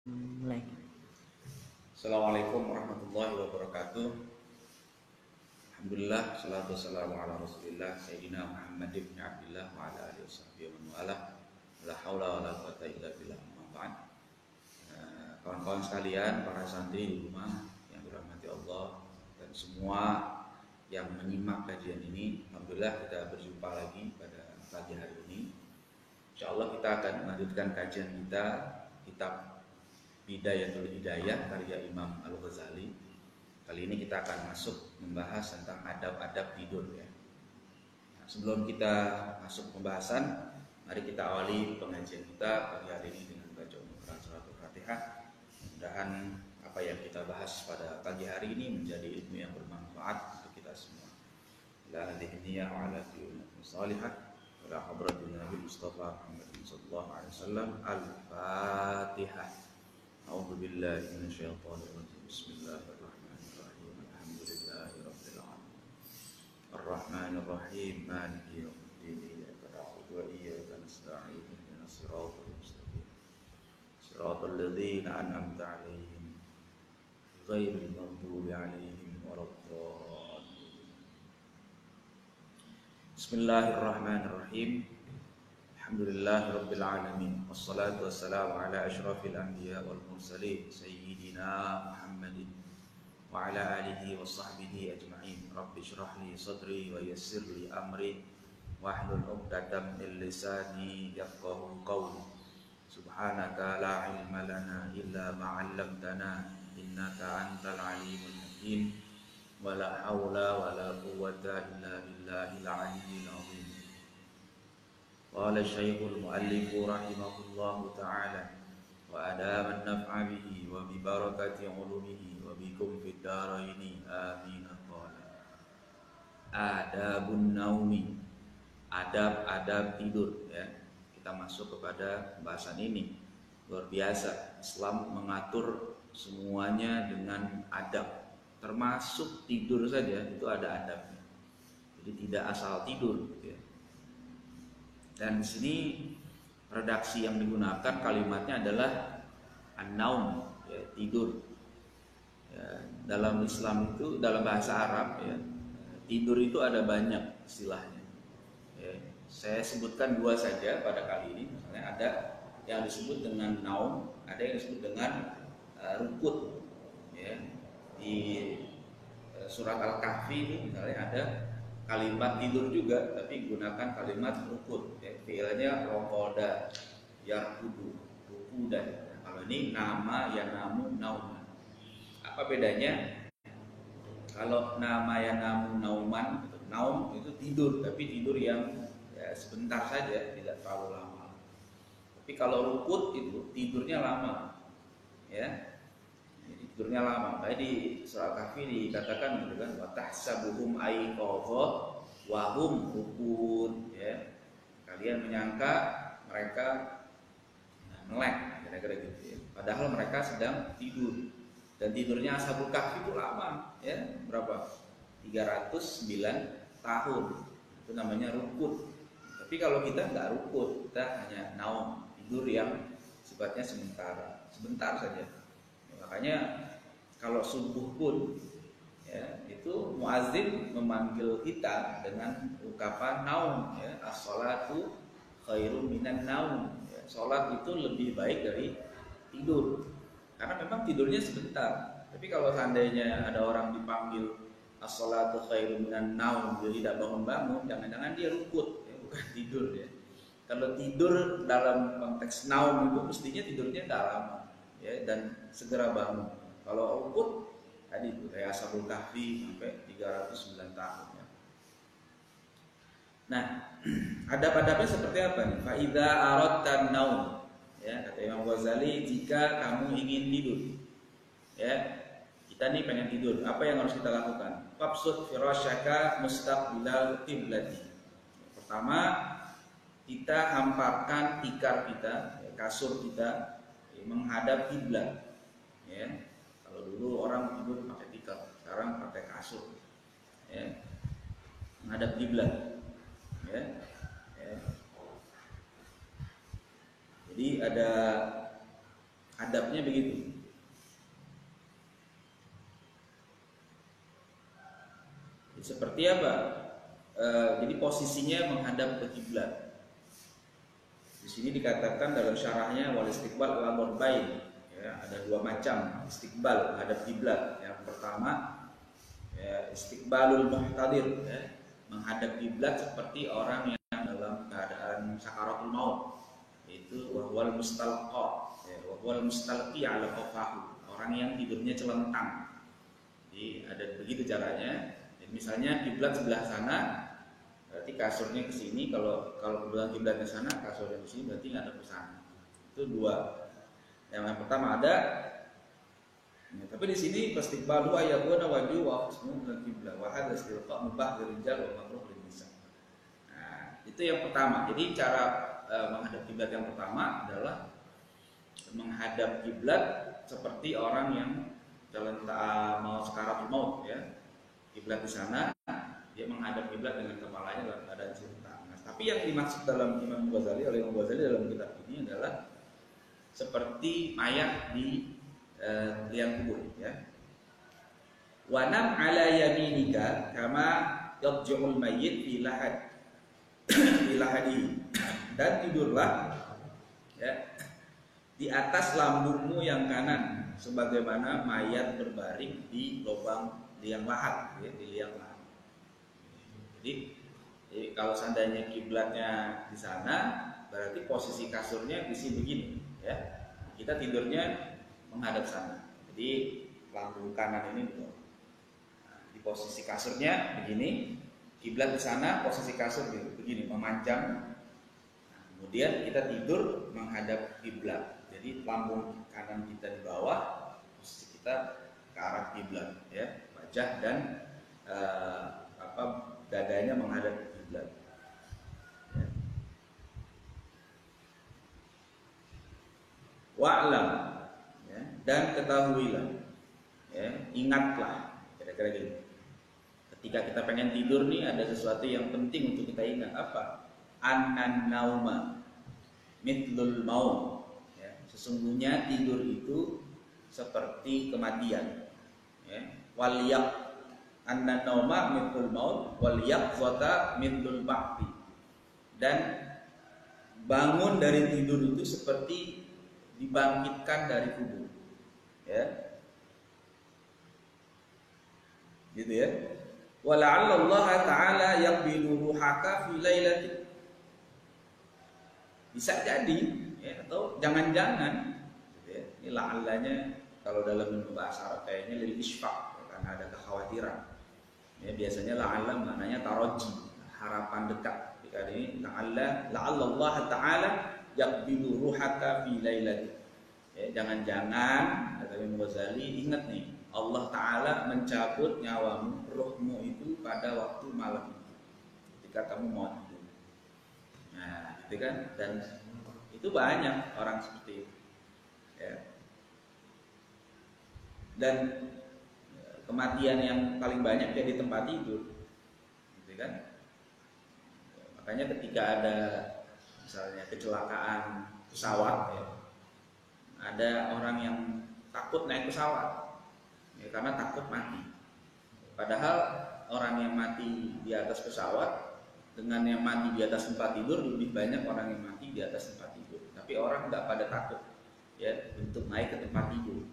Mulai. Assalamualaikum warahmatullahi wabarakatuh. Alhamdulillah, salatu wassalamu ala rasulillah Sayyidina Muhammad ibn Abdillah wa ala alihi wasahbihi wa man wala. La haula wa la quwata illa billah. Kawan-kawan sekalian, para santri di rumah yang dirahmati Allah dan semua yang menyimak kajian ini, alhamdulillah kita berjumpa lagi pada pagi hari ini. Insyaallah kita akan melanjutkan kajian kita kitab Bidayatul Hidayah karya Imam Al-Ghazali. Kali ini kita akan masuk membahas tentang adab-adab tidur ya. Nah, sebelum kita masuk pembahasan, mari kita awali pengajian kita pagi hari ini dengan baca Quran surat Al-Fatihah. Mudah-mudahan apa yang kita bahas pada pagi hari ini menjadi ilmu yang bermanfaat untuk kita semua. La hadhihi wa ala salihah wa la hadratin Nabi Mustafa Muhammad sallallahu alaihi wasallam. Al-Fatihah. A'udzu billahi minasyaitonir rajim. Bismillahirrahmanirrahim. Alhamdulillahirabbil alamin. Arrahmanir rahim. Maliki yaumiddin. Iyyaka na'budu wa iyyaka nasta'in. Ihdinas siratal mustaqim. Siratal ladzina an'amta 'alaihim ghairil maghdubi 'alaihim waladdallin. Bismillahirrahmanirrahim. Alhamdulillahirabbil alamin. Wassalatu wassalamu ala asyrafil anbiya wal mursalin sayyidina Muhammadin wa ala alihi wa sahbihi ajma'in. Rabbi shrah li sadri wa yassir li amri wahlul 'uqdatam min lisani yafqahu qawli. Subhanaka la ilma lana illa ma 'allamtana innaka antal alimul hakim. Wa la haula wa la quwwata illa billahil aliyyil 'azim. Qala Syekhul Mu'allif rahimahullahu ta'ala wa adama an-naf'a bihi wa bi barakati 'ulumihi wa bikum fid dharaini amin. Qala adabun naumi, adab-adab tidur ya. Kita masuk kepada pembahasan ini. Luar biasa, Islam mengatur semuanya dengan adab. Termasuk tidur saja itu ada adabnya. Jadi tidak asal tidur gitu ya. Dan di sini redaksi yang digunakan kalimatnya adalah an-naum ya, tidur. Ya, dalam Islam itu dalam bahasa Arab ya, tidur itu ada banyak istilahnya. Ya, saya sebutkan dua saja pada kali ini. Misalnya ada yang disebut dengan naum, ada yang disebut dengan rukut. Ya, di surat Al-Kahfi ini misalnya ada kalimat tidur juga, tapi gunakan kalimat rukud ya, fi'ilnya rokoda yarkudu rukudan. Nah, kalau ini nama ya namu nauman. Apa bedanya? Kalau nama ya namu nauman itu, naum itu tidur, tapi tidur yang ya, sebentar saja, tidak terlalu lama. Tapi kalau rukud itu tidurnya lama ya, tidurnya lama. Kayak di surah Kahfi dikatakan gitu kan, wa tahsabuhum aiqadha wa hum rukud ya. Kalian menyangka mereka melek kira-kira gitu ya. Padahal mereka sedang tidur. Dan tidurnya Ashabul Kahfi itu lama ya, berapa? 309 tahun. Itu namanya rukud. Tapi kalau kita enggak rukud, kita hanya naum, tidur yang sifatnya sebentar saja. Makanya kalau subuh pun ya, itu muazin memanggil kita dengan ungkapan naum ya, as-sholatu khairum minan naum ya, sholat itu lebih baik dari tidur karena memang tidurnya sebentar. Tapi kalau seandainya ada orang dipanggil as-sholatu khairum minan naum, dia tidak bangun-bangun, jangan-jangan dia rukut ya, bukan tidur ya. Kalau tidur dalam konteks naum itu mestinya tidurnya tidak lama ya, dan segera bangun. Kalau rukut tadi itu kayak Ashabul Kahfi sampai 309 tahun ya. Nah, adab-adabnya seperti apa nih? Fa idza aradtan naum ya, kata Imam Ghazali, jika kamu ingin tidur ya, kita nih pengen tidur, apa yang harus kita lakukan? Fabsut firasyaka mustaqbilal qiblati. Pertama, kita hamparkan tikar kita, ya, kasur kita ya, menghadap kiblat ya. Kalau dulu orang tidur pakai tikar, sekarang pakai kasur ya, menghadap kiblat ya. Ya. Jadi ada Adabnya begitu. Seperti apa? Jadi posisinya menghadap ke kiblat. Di sini dikatakan dalam syarahnya wal istiqbal ala murbain. Ya, ada dua macam istiqbal menghadap kiblat. Yang pertama ya, istiqbalul muhtadir, ya, menghadap kiblat seperti orang yang dalam keadaan sakaratul maut, yaitu wahwal mustalqa, ya, wahwal mustalqi ala qafahu, orang yang tidurnya celentang. Jadi ada begitu caranya. Jadi, misalnya kiblat sebelah sana, berarti kasurnya ke sini. Kalau kebetulan kiblatnya sana, kasurnya ke sini, berarti nggak ada ke sana. Itu dua. Yang pertama ada. Ya, tapi di sini istiqbalu ayabuna wajhu wa husnu al-qiblah wa hadha istilqa mubah lirijal wa makruh lin-nisa. Nah, itu yang pertama. Jadi cara menghadap kiblat yang pertama adalah menghadap kiblat seperti orang yang dalam mau sekaratul maut, ya. Kiblat di sana, dia menghadap kiblat dengan kepalanya dalam keadaan celentang. Nah, tapi yang dimaksud dalam Imam Ghazali oleh Imam Ghazali dalam kitab ini adalah seperti mayat di liang kubur, ya. Wanam ala yaminika kama yadju'ul mayyit fi lahad fi lahadi, dan tidurlah, ya, di atas lambungmu yang kanan sebagaimana mayat berbaring di lubang liang lahat, ya, di liang lahat. Jadi kalau seandainya kiblatnya di sana, berarti posisi kasurnya di sini begini, ya. Kita tidurnya menghadap sana. Jadi lambung kanan ini di posisi kasurnya begini, kiblat di sana, posisi kasur begini memanjang. Nah, kemudian kita tidur menghadap kiblat. Jadi lambung kanan kita di bawah, posisi kita ke arah kiblat, ya. Wajah dan dadanya menghadap kiblat. Ya. Wa'lam, ya, dan ketahuilah, ya, ingatlah, kira-kira gitu. Ketika kita pengen tidur nih, ada sesuatu yang penting untuk kita ingat. Apa? Annan nauma mithlul maut, ya. Sesungguhnya tidur itu seperti kematian, ya. Waliyak annan nauma mithlul maut waliyak zata mithlul ba'ti, dan bangun dari tidur itu seperti dibangkitkan dari kubur, ya, gitu ya. Wala'alla Allah Ta'ala yaqbidu ruhaka fi lailatin, bisa jadi, ya, atau jangan-jangan, gitu ya. Ini la'allanya kalau dalam bahasa Arab kayaknya lil isfaq, ya, karena ada kekhawatiran, ya. Biasanya la'alla maknanya taraji, harapan dekat. Jika ini la'alla Allah Ta'ala yaqbidu ruhaka fi lailatin, ya, jangan-jangan kata Imam Ghazali, ingat nih, Allah Ta'ala mencabut nyawamu, ruhmu itu pada waktu malam itu, ketika kamu mau tidur. Nah, gitu kan. Dan itu banyak orang seperti itu, ya. Dan kematian yang paling banyak ya di tempat tidur, gitu kan. Makanya ketika ada misalnya kecelakaan pesawat, ya, ada orang yang takut naik pesawat, ya, karena takut mati. Padahal orang yang mati di atas pesawat dengan yang mati di atas tempat tidur lebih banyak orang yang mati di atas tempat tidur. Tapi orang nggak pada takut, ya, untuk naik ke tempat tidur.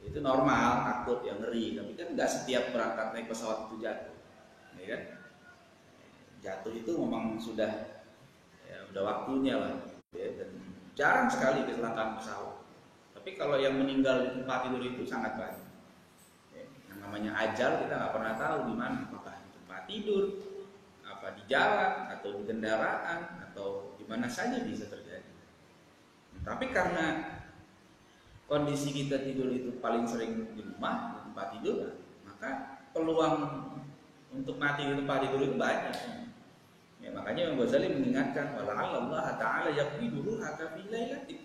Itu normal, takut, yang ngeri. Tapi kan nggak setiap berangkat naik pesawat itu jatuh, ya kan? Jatuh itu memang sudah, ya, udah waktunya lah, ya, dan jarang sekali kecelakaan pesawat. Tapi kalau yang meninggal di tempat tidur itu sangat banyak, ya. Yang namanya ajal kita nggak pernah tahu di mana, apakah di tempat tidur, apa di jalan, atau di kendaraan, atau di mana saja bisa terjadi. Tapi karena kondisi kita tidur itu paling sering di rumah, di tempat tidur, maka peluang untuk mati di tempat tidur itu banyak. Ya, makanya Imam Ghazali mengingatkan wala'alla Allah Ta'ala yaqbidu ruhaka fi lailatin,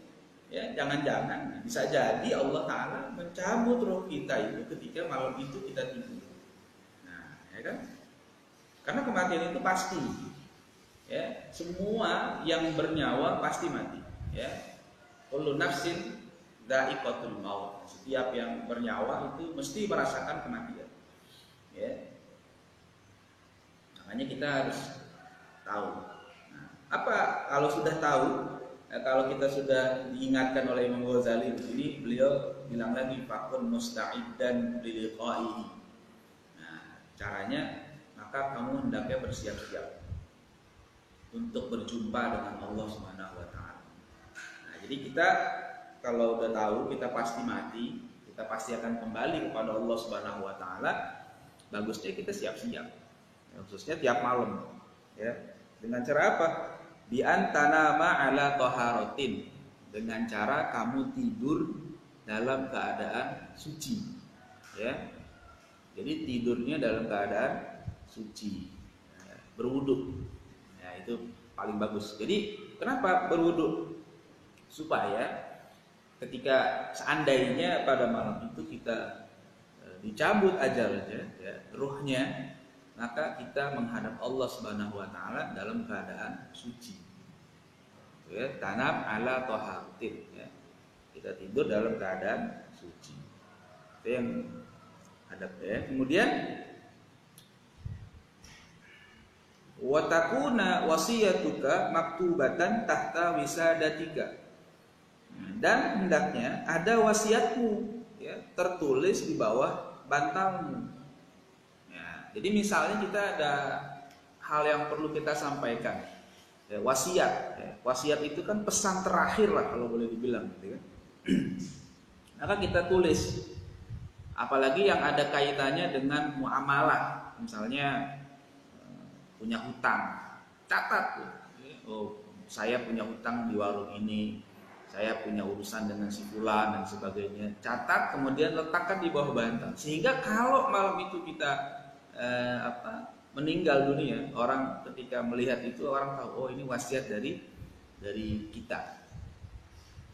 ya, jangan-jangan bisa jadi Allah Ta'ala mencabut roh kita itu ketika malam itu kita tidur. Nah, ya kan? Karena kematian itu pasti, ya, semua yang bernyawa pasti mati, ya. kullu nafsin dha'iqatul maut. Setiap yang bernyawa itu mesti merasakan kematian. Ya. Makanya kita harus tahu. Nah, apa kalau sudah tahu? Kalau kita sudah diingatkan oleh Imam Ghazali di sini, beliau bilang lagi fakun musta'iddan liliqa'ihi. Nah, caranya maka kamu hendaknya bersiap-siap untuk berjumpa dengan Allah Subhanahu wa taala. Nah, jadi kita kalau udah tahu kita pasti mati, kita pasti akan kembali kepada Allah Subhanahu wa taala, bagusnya kita siap-siap. Ya, khususnya tiap malam. Ya. Dengan cara apa? Bi antanama ala taharatin. Dengan cara kamu tidur dalam keadaan suci. Ya. Jadi tidurnya dalam keadaan suci. Ya, berwudu. Ya, itu paling bagus. Jadi kenapa berwudu? Supaya ketika seandainya pada malam itu kita dicabut ajalnya, ya, ruhnya, maka kita menghadap Allah Subhanahu wa taala dalam keadaan suci. Ya, tanam ala taharatin, ya. Kita tidur dalam keadaan suci. Itu yang hadap, ya. Kemudian wa takuna wasiyatuka maktubatan tahta wisadatika. Dan hendaknya ada wasiatmu, ya, tertulis di bawah bantalmu. Ya, jadi misalnya kita ada hal yang perlu kita sampaikan, ya, wasiat. Ya, wasiat itu kan pesan terakhir lah kalau boleh dibilang, gitu kan. Maka kita tulis, apalagi yang ada kaitannya dengan muamalah, misalnya punya hutang, catat. Oh, saya punya hutang di warung ini, saya punya urusan dengan si fulan dan sebagainya. Catat, kemudian letakkan di bawah bantal. Sehingga kalau malam itu kita meninggal dunia, orang ketika melihat itu orang tahu, oh ini wasiat dari kita.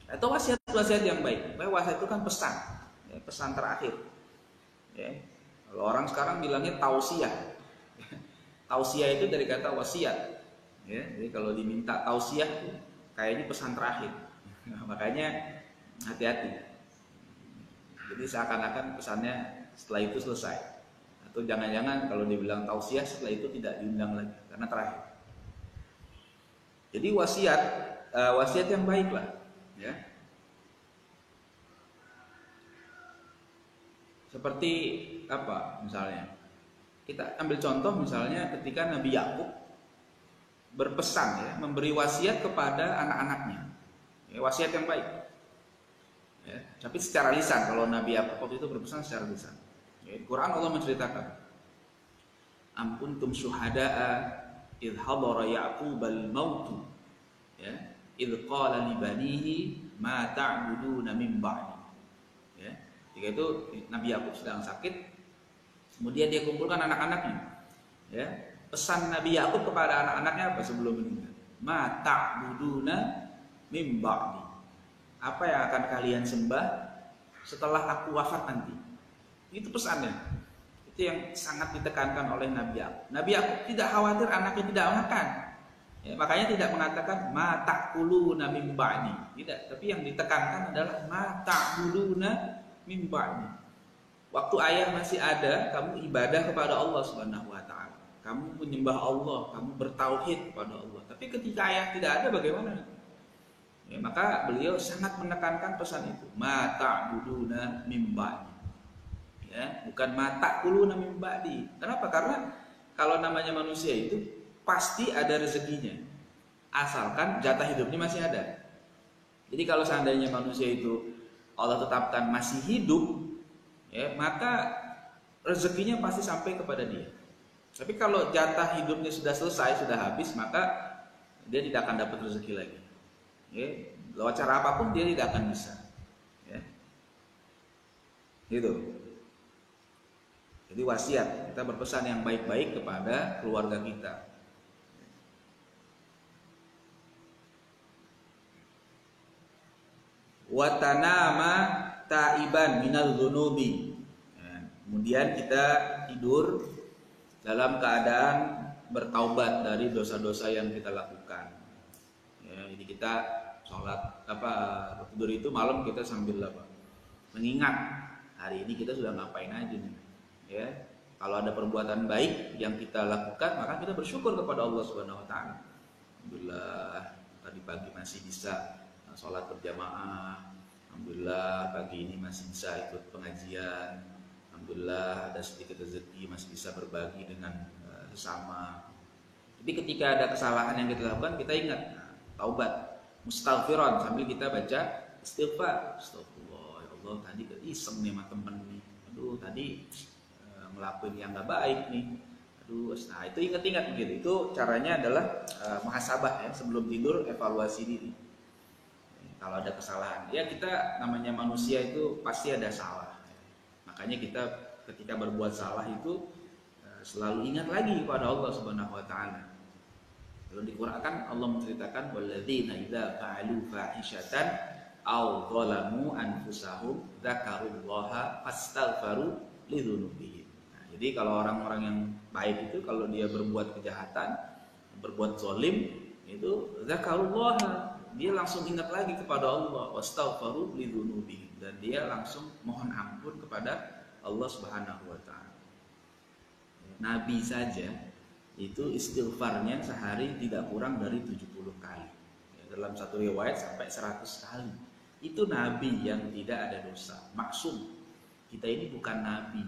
Atau wasiat yang baik. Wasiat itu kan pesan, ya, pesan terakhir. Ya. Kalau orang sekarang bilangnya tausiah. Tausiah itu dari kata wasiat. Ya, jadi kalau diminta tausiah, kayaknya pesan terakhir. Nah, makanya hati-hati. Jadi seakan-akan pesannya setelah itu selesai. Atau jangan-jangan kalau dibilang tausiah setelah itu tidak diundang lagi karena terakhir. Jadi wasiat yang baik lah, ya. Seperti apa misalnya? Kita ambil contoh misalnya ketika Nabi Yakub berpesan, ya, memberi wasiat kepada anak-anaknya. Ya, wasiat yang baik, ya, tapi secara lisan. Kalau Nabi Yakub waktu itu berpesan secara lisan, ya, Quran Allah menceritakan, am kuntum syuhada'a idh hadara Ya'qubal mautu, ya, idh qala li banihi ma ta'buduna min ba'di. Ya, ketika itu Nabi Yakub sedang sakit, kemudian dia kumpulkan anak-anaknya, ya. Pesan Nabi Yakub kepada anak-anaknya apa sebelum meninggal? Ma ta'buduna mim ba'di. Apa yang akan kalian sembah setelah aku wafat nanti? Itu pesannya. Itu yang sangat ditekankan oleh Nabi Yakub. Nabi Yakub tidak khawatir anaknya tidak makan. Ya, makanya tidak mengatakan ma ta'kuluna mim ba'di. Tidak, tapi yang ditekankan adalah ma ta'buduna mim ba'di. Waktu ayah masih ada, kamu ibadah kepada Allah Subhanahu wa taala. Kamu menyembah Allah, kamu bertauhid kepada Allah. Tapi ketika ayah tidak ada, bagaimana? Ya, maka beliau sangat menekankan pesan itu. Ma ta'buduna mim ba'di. Ya, bukan ma ta'kuluna mim ba'di. Kenapa? Karena kalau namanya manusia itu pasti ada rezekinya. Asalkan jatah hidupnya masih ada. Jadi kalau seandainya manusia itu Allah tetapkan masih hidup, ya, maka rezekinya pasti sampai kepada dia. Tapi kalau jatah hidupnya sudah selesai, sudah habis, maka dia tidak akan dapat rezeki lagi. Ya, lewat cara apapun dia tidak akan bisa. Ya. Gitu. Jadi wasiat, kita berpesan yang baik-baik kepada keluarga kita. Watanama ta'iban minal dzunubi. Ya, kemudian kita tidur dalam keadaan bertaubat dari dosa-dosa yang kita lakukan. Ya, jadi kita sholat apa tidur itu malam kita sambil apa mengingat hari ini kita sudah ngapain aja nih, ya. Kalau ada perbuatan baik yang kita lakukan, maka kita bersyukur kepada Allah Subhanahu Wa Taala. Alhamdulillah tadi pagi masih bisa sholat berjamaah. Alhamdulillah pagi ini masih bisa ikut pengajian. Alhamdulillah ada sedikit rezeki masih bisa berbagi dengan sesama. Jadi ketika ada kesalahan yang kita lakukan, kita ingat taubat, mustaghfiran sambil kita baca istighfar. Astagfirullah, ya Allah tadi iseng nih sama temen nih. Aduh tadi ngelakuin yang nggak baik nih. Aduh, nah itu ingat-ingat begitu. Itu caranya adalah muhasabah ya, sebelum tidur evaluasi diri. Kalau ada kesalahan, ya kita namanya manusia itu pasti ada salah. Makanya kita ketika berbuat salah itu selalu ingat lagi kepada Allah Subhanahu Wa Taala. Kalau di Quran kan Allah menceritakan walladzina idza fa'alu fahishatan aw zalamu anfusahum dzakarullaha fastaghfaru lidzunubihim. Nah, jadi kalau orang-orang yang baik itu kalau dia berbuat kejahatan, berbuat zalim itu dzakarullaha, dia langsung ingat lagi kepada Allah, wastaghfaru lidzunubihim, dan dia langsung mohon ampun kepada Allah Subhanahu Wa Taala. Nabi saja itu istighfarnya sehari tidak kurang dari 70 kali. Dalam satu riwayat sampai 100 kali. Itu Nabi yang tidak ada dosa, maksum. Kita ini bukan Nabi,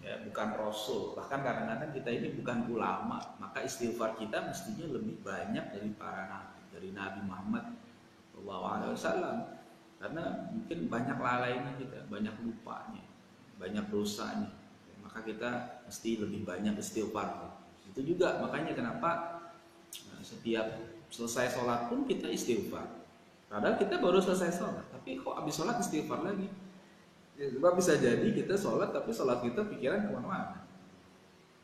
ya, bukan Rasul. Bahkan kadang-kadang kita ini bukan ulama. Maka istighfar kita mestinya lebih banyak dari para Nabi, dari Nabi Muhammad SAW. Karena mungkin banyak lalainya kita, banyak lupanya, banyak dosanya. Maka kita mesti lebih banyak istighfar. Itu juga makanya kenapa setiap selesai sholat pun kita istighfar. Padahal kita baru selesai sholat, tapi kok habis sholat istighfar lagi. Ya, sebab bisa jadi kita sholat tapi sholat kita pikiran kemana-mana.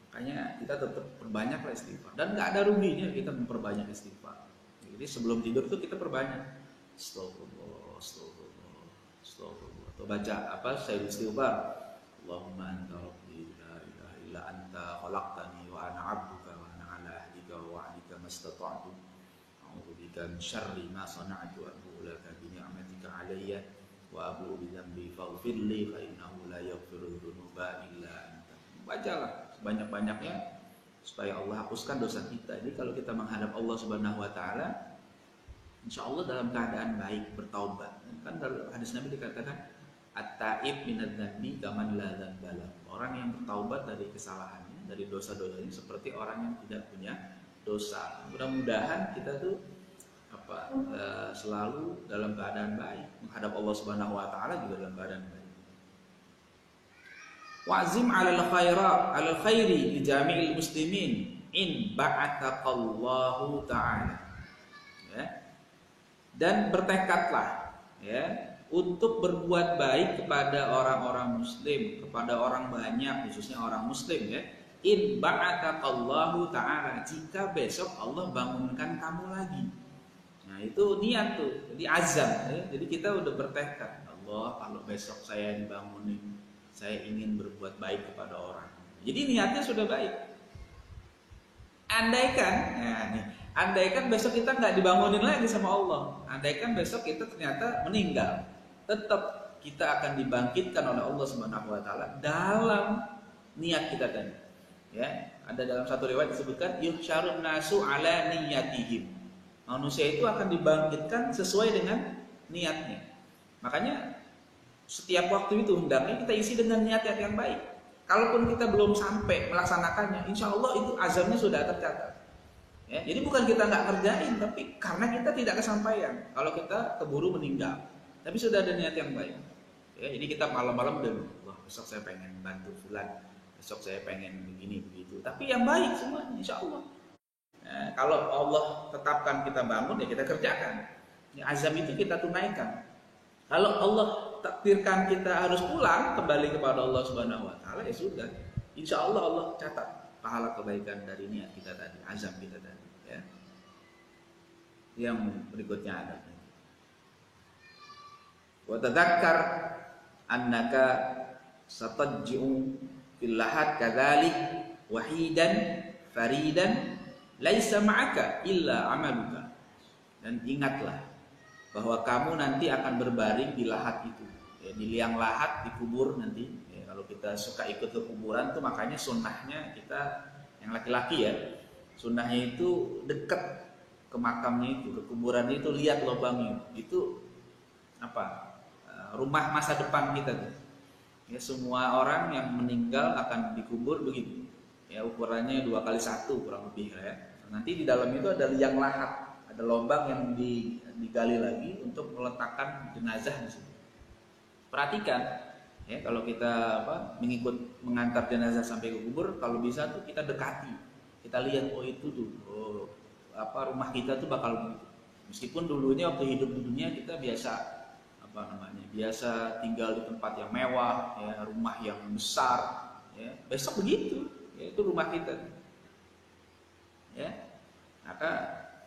Makanya kita tetap perbanyaklah istighfar. Dan nggak ada ruginya kita memperbanyak istighfar. Jadi sebelum tidur tuh kita perbanyak. Astagfirullah, astagfirullah, astagfirullah. Atau baca apa? Saya istighfar. Allahumma anta rabbi la ilaha illa anta khalaqtani wa ana 'abduka wa ana 'ala ahdika wa wa'dika mastata'tu a'udzu bika min syarri ma sana'tu wa atubu laka bi ni'matika 'alayya wa abu'u bi dzambi faghfir li fa innahu la yaghfiru dzunuba illa anta. Bacalah sebanyak-banyaknya supaya Allah hapuskan dosa kita. Jadi kalau kita menghadap Allah Subhanahu Wa Taala, insya Allah dalam keadaan baik, bertaubat. Kan dalam hadis Nabi dikatakan at-taib minadz dzambi kaman la dzamba. Orang yang bertaubat dari kesalahannya, dari dosa-dosanya seperti orang yang tidak punya dosa. Mudah-mudahan kita tuh selalu dalam keadaan baik, menghadap Allah Subhanahu Wa Taala juga dalam keadaan baik. Wa'zim 'alal khairi li jami'il muslimin in ba'ataqallahu ta'ala. Ya. Dan bertekadlah ya untuk berbuat baik kepada orang-orang muslim, kepada orang banyak, khususnya orang muslim ya. In ba'ataqallahu ta'ala, jika besok Allah bangunkan kamu lagi. Nah, itu niat tuh. Jadi azam ya. Jadi kita udah bertekad, Allah kalau besok saya dibangunin, saya ingin berbuat baik kepada orang. Jadi niatnya sudah baik. Andaikan besok kita nggak dibangunin lagi sama Allah, andaikan besok kita ternyata meninggal, tetap kita akan dibangkitkan oleh Allah Subhanahu Wa Taala dalam niat kita tadi. Ya, ada dalam satu riwayat disebutkan yuhsyarun nasu ala niyatihim. Manusia itu akan dibangkitkan sesuai dengan niatnya. Makanya setiap waktu itu hendaknya kita isi dengan niat-niat yang baik. Kalaupun kita belum sampai melaksanakannya, insya Allah itu azamnya sudah tercatat. Ya, jadi bukan kita nggak kerjain, tapi karena kita tidak kesampaian. Kalau kita keburu meninggal, tapi sudah ada niat yang baik. Ya, jadi kita malam-malam udah, wah besok saya pengen bantu fulan, besok saya pengen begini begitu. Tapi yang baik semuanya, insya Allah. Nah, kalau Allah tetapkan kita bangun, ya kita kerjakan. Ya, azam itu kita tunaikan. Kalau Allah takdirkan kita harus pulang kembali kepada Allah Subhanahu Wa Taala, ya sudah. Insya Allah Allah catat pahala kebaikan dari niat kita tadi, azam kita tadi. Ya. Yang berikutnya ada. Wa tadzakkar annaka satajji'u fil lahad kadzalik wahidan faridan laisa ma'aka illa amaluka. Dan ingatlah bahwa kamu nanti akan berbaring di lahat itu, ya, di liang lahat, dikubur nanti. Ya, kalau kita suka ikut ke kuburan tuh makanya sunnahnya kita yang laki-laki ya, sunnahnya itu dekat ke makamnya itu, ke kuburan itu, lihat lubangnya itu apa, rumah masa depan kita tuh. Ya, semua orang yang meninggal akan dikubur begitu. Ya, ukurannya 2x1 kurang lebih ya. Nanti di dalam itu ada liang lahat, ada lubang yang digali lagi untuk meletakkan jenazah di situ. Perhatikan ya, kalau kita mengantar jenazah sampai ke kubur, kalau bisa tuh kita dekati, kita lihat, oh itu tuh, rumah kita tuh bakal begitu. Meskipun dulunya waktu hidup di dunia kita biasa tinggal di tempat yang mewah, ya, rumah yang besar, ya, besok begitu, ya, itu rumah kita, ya, maka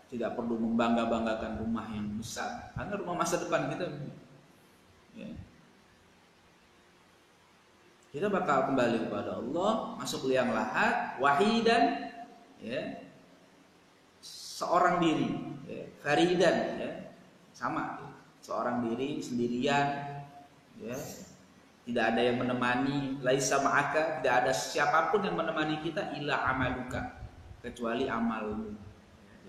tidak perlu membangga-banggakan rumah yang besar, karena rumah masa depan kita, ya. Kita bakal kembali kepada Allah, masuk liang lahat, wahidan, ya, seorang diri, ya, faridan, ya, sama, seorang diri sendirian, ya, tidak ada yang menemani, laisa ma'aka, tidak ada siapapun yang menemani kita illa amaluka, kecuali amalmu.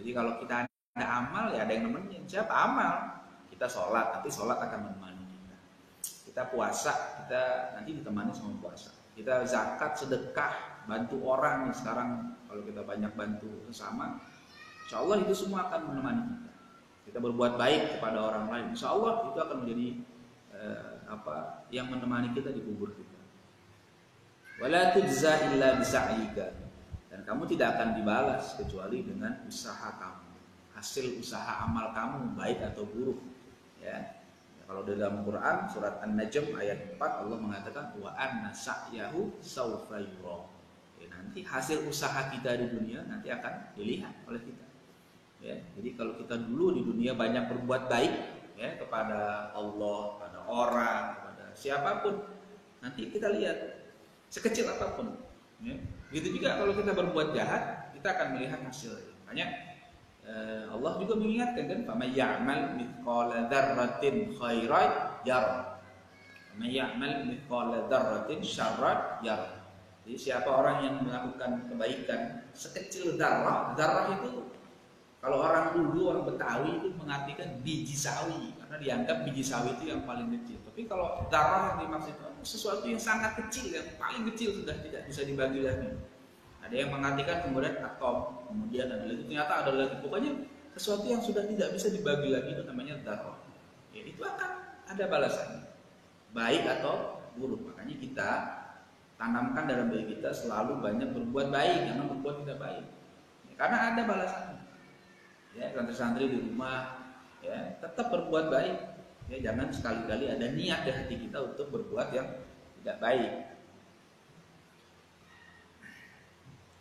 Jadi kalau kita ada amal, ya ada yang nemenin. Siapa? Amal. Kita sholat, nanti sholat akan menemani kita. Kita puasa, kita nanti ditemani sama puasa. Kita zakat, sedekah, bantu orang. Sekarang kalau kita banyak bantu sesama, insya Allah itu semua akan menemani kita. Kita berbuat baik kepada orang lain, insya Allah itu akan menjadi yang menemani kita di kubur kita. Wala tujza illa bisa'ika, dan kamu tidak akan dibalas kecuali dengan usaha kamu, hasil usaha amal kamu baik atau buruk, ya. Kalau dalam Quran surat An-Najm ayat 4 Allah mengatakan wa anna sa'yahu sawfa yura, ya, nanti hasil usaha kita di dunia nanti akan dilihat oleh kita, ya. Jadi kalau kita dulu di dunia banyak berbuat baik, ya, kepada Allah, kepada orang, kepada siapapun, nanti kita lihat sekecil apapun, ya. Begitu juga kalau kita berbuat jahat, kita akan melihat hasilnya. Makanya Allah juga mengingatkan kan, "Faman ya'mal mithqala dzarratin khairan yarah, faman ya'mal mithqala dzarratin syarran yarah." Jadi siapa orang yang melakukan kebaikan sekecil dzarrah, dzarrah itu kalau orang dulu, orang Betawi itu mengartikan biji sawi, karena dianggap biji sawi itu yang paling kecil. Tapi kalau dzarrah yang dimaksud itu sesuatu yang sangat kecil, yang paling kecil, sudah tidak bisa dibagi lagi. Ada yang mengartikan kemudian atom, kemudian ada lagi, ternyata ada lagi, pokoknya sesuatu yang sudah tidak bisa dibagi lagi itu namanya dzarrah. Ya, itu akan ada balasannya, baik atau buruk. Makanya kita tanamkan dalam diri kita selalu banyak berbuat baik, jangan berbuat tidak baik, ya, karena ada balasannya. Ya, santri-santri di rumah, ya, tetap berbuat baik, ya, jangan sekali-kali ada niat di hati kita untuk berbuat yang tidak baik.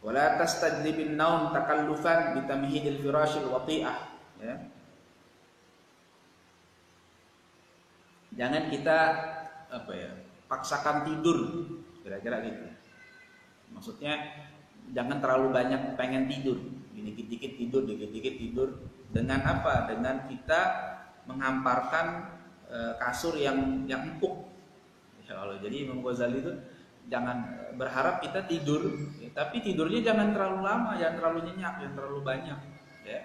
Wala tastajlibin naum takallufan bitamhidil firashil wati'ah, ya. Jangan kita paksakan tidur, kira-kira gitu. Maksudnya jangan terlalu banyak pengen tidur, dikit-dikit tidur, dikit-dikit tidur. Dengan apa? Dengan kita menghamparkan kasur yang empuk. Ya Allah. Jadi Imam Ghazali itu jangan berharap kita tidur, ya, tapi tidurnya jangan terlalu lama, jangan terlalu nyenyak, jangan terlalu banyak, ya.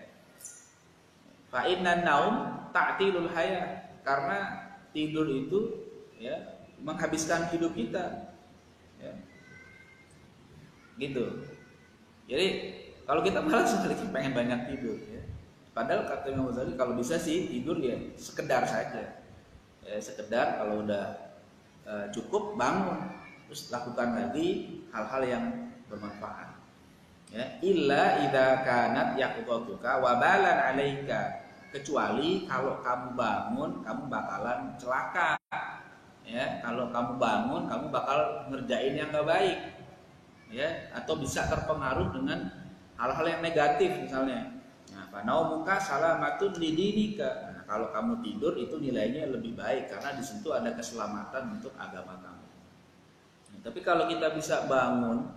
Fa innan naum ta'tilul haya, karena tidur itu, ya, menghabiskan hidup kita, ya. Gitu. Jadi kalau kita malas sekali pengen banyak tidur, ya. Padahal kata Imam Ghazali kalau bisa sih tidur ya sekedar saja, ya, sekedar, kalau udah cukup bangun, terus lakukan lagi hal-hal yang bermanfaat, ya. Illa idza kanat yaqdatuka wa balan 'alaika, kecuali kalau kamu bangun kamu bakalan celaka, ya. Kalau kamu bangun kamu bakal ngerjain yang enggak baik, ya, atau bisa terpengaruh dengan hal-hal yang negatif misalnya. Nah, fanaumuka salamatun lidinika. Nah, kalau kamu tidur itu nilainya lebih baik karena di situ ada keselamatan untuk agama kamu. Tapi kalau kita bisa bangun,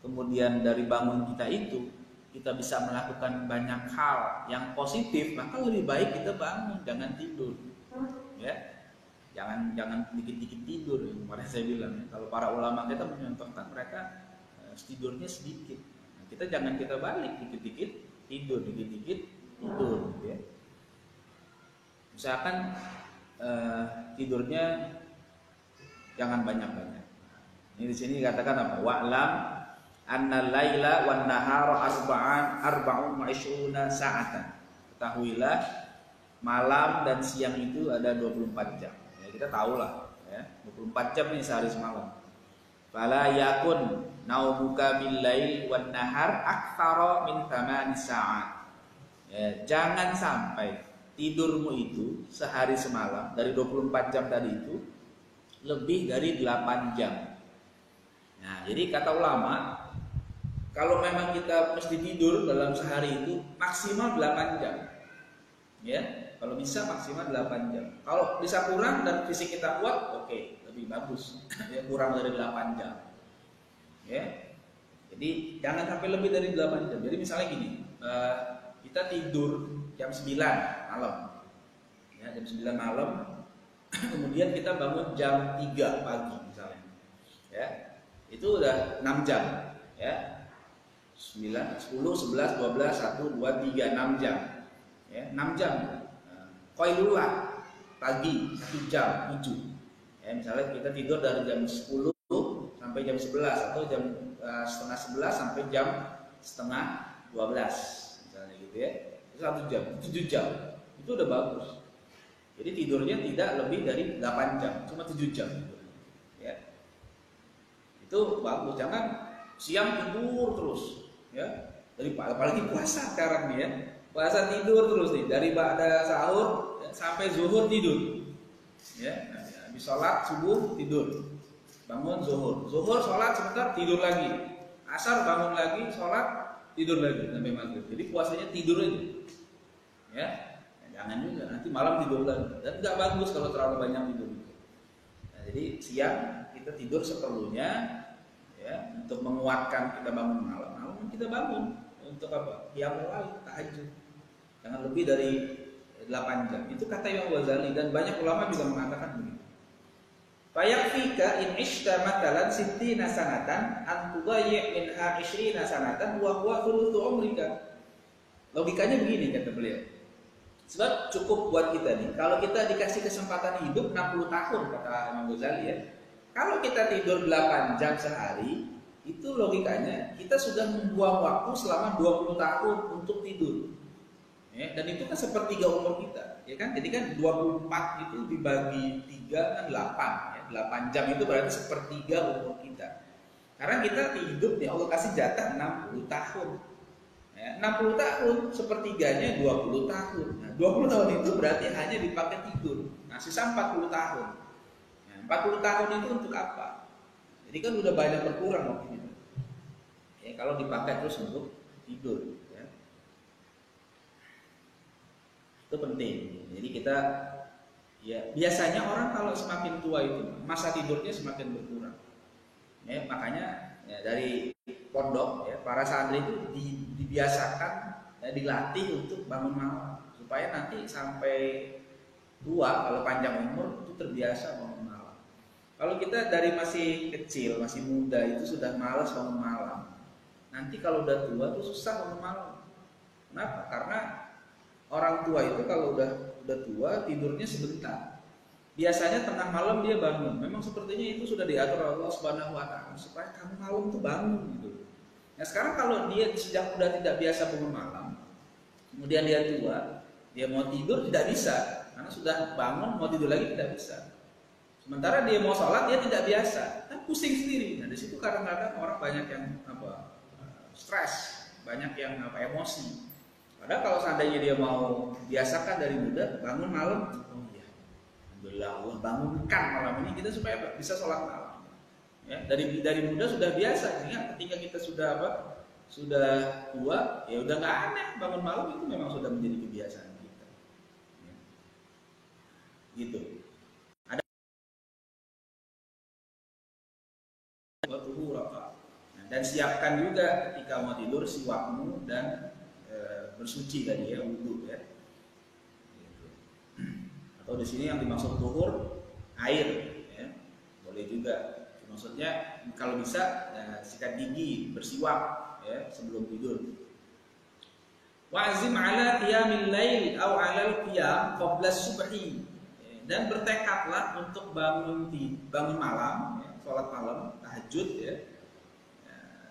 kemudian dari bangun kita itu kita bisa melakukan banyak hal yang positif, maka lebih baik kita bangun, jangan tidur. Ya, jangan dikit-dikit tidur. Kemarin saya bilang, ya, kalau para ulama kita menyontohkan mereka tidurnya sedikit. Nah, kita balik, dikit-dikit tidur, dikit-dikit tidur. Ya. Misalkan tidurnya jangan banyak-banyak. Ini di sini dikatakan apa? Wa'lam anna laila wan nahara arba'un wa ishruna sa'atan. Ketahuilah malam dan siang itu ada 24 jam. Ya, kita tahulah ya, 24 jam ini sehari semalam. Fala yakun naumuka bil lail wan nahar aktsara min 8 sa'at. Ya, jangan sampai tidurmu itu sehari semalam dari 24 jam tadi itu lebih dari 8 jam. Nah, jadi kata ulama, kalau memang kita mesti tidur dalam sehari itu maksimal 8 jam. Ya, kalau bisa maksimal 8 jam. Kalau bisa kurang dan fisik kita kuat, oke, lebih bagus. Ya, kurang dari 8 jam. Ya. Jadi jangan sampai lebih dari 8 jam. Jadi misalnya gini, kita tidur jam 9 malam. Ya, jam 9 malam. Kemudian kita bangun jam 3 pagi misalnya. Ya. Itu udah 6 jam, ya. 9, 10, 11, 12, 1, 2, 3, 6 jam. Ya, 6 jam. Qailullah pagi 1 jam, 7. Ya, misalnya kita tidur dari jam 10 sampai jam 11 atau jam setengah 11 sampai jam setengah 12 misalnya gitu ya. Itu 1 jam, 7 jam. Itu udah bagus. Jadi tidurnya tidak lebih dari 8 jam, cuma 7 jam. Ya. Itu bagus, jangan siang tidur terus, ya. Apalagi puasa sekarang nih ya. Puasa tidur terus nih, dari ba'da sahur ya, sampai zuhur tidur. Ya, habis sholat subuh tidur. Bangun zuhur. Zuhur sholat sebentar tidur lagi. Asar bangun lagi, sholat tidur lagi sampai maghrib. Jadi puasanya tidur aja. Ya. Jangan juga nanti malam tidur lagi. Dan nggak bagus kalau terlalu banyak tidur. Nah, jadi siang kita tidur seperlunya, ya, untuk menguatkan kita bangun malam. Malam kita bangun untuk apa? Qiyamul lail, tahajud. Jangan lebih dari 8 jam. Itu kata Imam Ghazali dan banyak ulama juga mengatakan begitu. Fayakfika in ishta matalan sittina sanatan an tudayyi' minha 20 sanatan wa huwa thulutsu umrika. Logikanya begini kata beliau. Sebab cukup buat kita nih, kalau kita dikasih kesempatan hidup 60 tahun kata Imam Ghazali ya. Kalau kita tidur 8 jam sehari, itu logikanya kita sudah membuang waktu selama 20 tahun untuk tidur. Ya, dan itu kan sepertiga umur kita, ya kan? Jadi kan 24 itu dibagi 3 kan 8, ya. 8 jam itu berarti sepertiga umur kita. Karena kita hidup ya Allah kasih jatah 60 tahun. Ya, 60 tahun sepertiganya 20 tahun. Nah, 20 tahun itu berarti hanya dipakai tidur. Nah, sisa 40 tahun. Nah, 40 tahun itu untuk apa? Jadi kan udah banyak berkurang waktunya. Ya, kalau dipakai terus untuk tidur. Itu penting. Jadi kita ya biasanya orang kalau semakin tua itu masa tidurnya semakin berkurang. Ya, makanya ya, dari pondok ya para santri itu dibiasakan ya, dilatih untuk bangun malam supaya nanti sampai tua kalau panjang umur itu terbiasa bangun malam. Kalau kita dari masih kecil, masih muda itu sudah malas bangun malam. Nanti kalau udah tua itu susah bangun malam. Kenapa? Karena orang tua itu kalau udah tua tidurnya sebentar. Biasanya tengah malam dia bangun. Memang sepertinya itu sudah diatur Allah Subhanahu wa taala supaya kamu malam tuh bangun gitu. Nah, sekarang kalau dia sejak udah tidak biasa bangun malam, kemudian dia tua, dia mau tidur tidak bisa karena sudah bangun mau tidur lagi tidak bisa. Sementara dia mau sholat dia tidak biasa, kan pusing sendiri. Nah, di situ kadang-kadang orang banyak yang stres, banyak yang emosi. Padahal kalau seandainya dia mau biasakan dari muda bangun malam, oh iya, alhamdulillah Allah bangunkan malam ini kita supaya bisa sholat malam. Ya, dari muda sudah biasa, sehingga ketika kita sudah tua, ya udah nggak aneh bangun malam itu memang sudah menjadi kebiasaan kita. Ya. Gitu. Ada waktu nah, Dan siapkan juga ketika mau tidur siwakmu dan bersuci tadi ya, wudu ya. Gitu. Atau di sini yang dimaksud tuhur air ya. Boleh juga. Maksudnya kalau bisa sikat gigi, bersiwak ya sebelum tidur. Wa'zim ala qiyamil lail aw 'alal qiyam qabla subhi. Dan bertekadlah untuk bangun malam, ya, sholat malam, tahajud ya.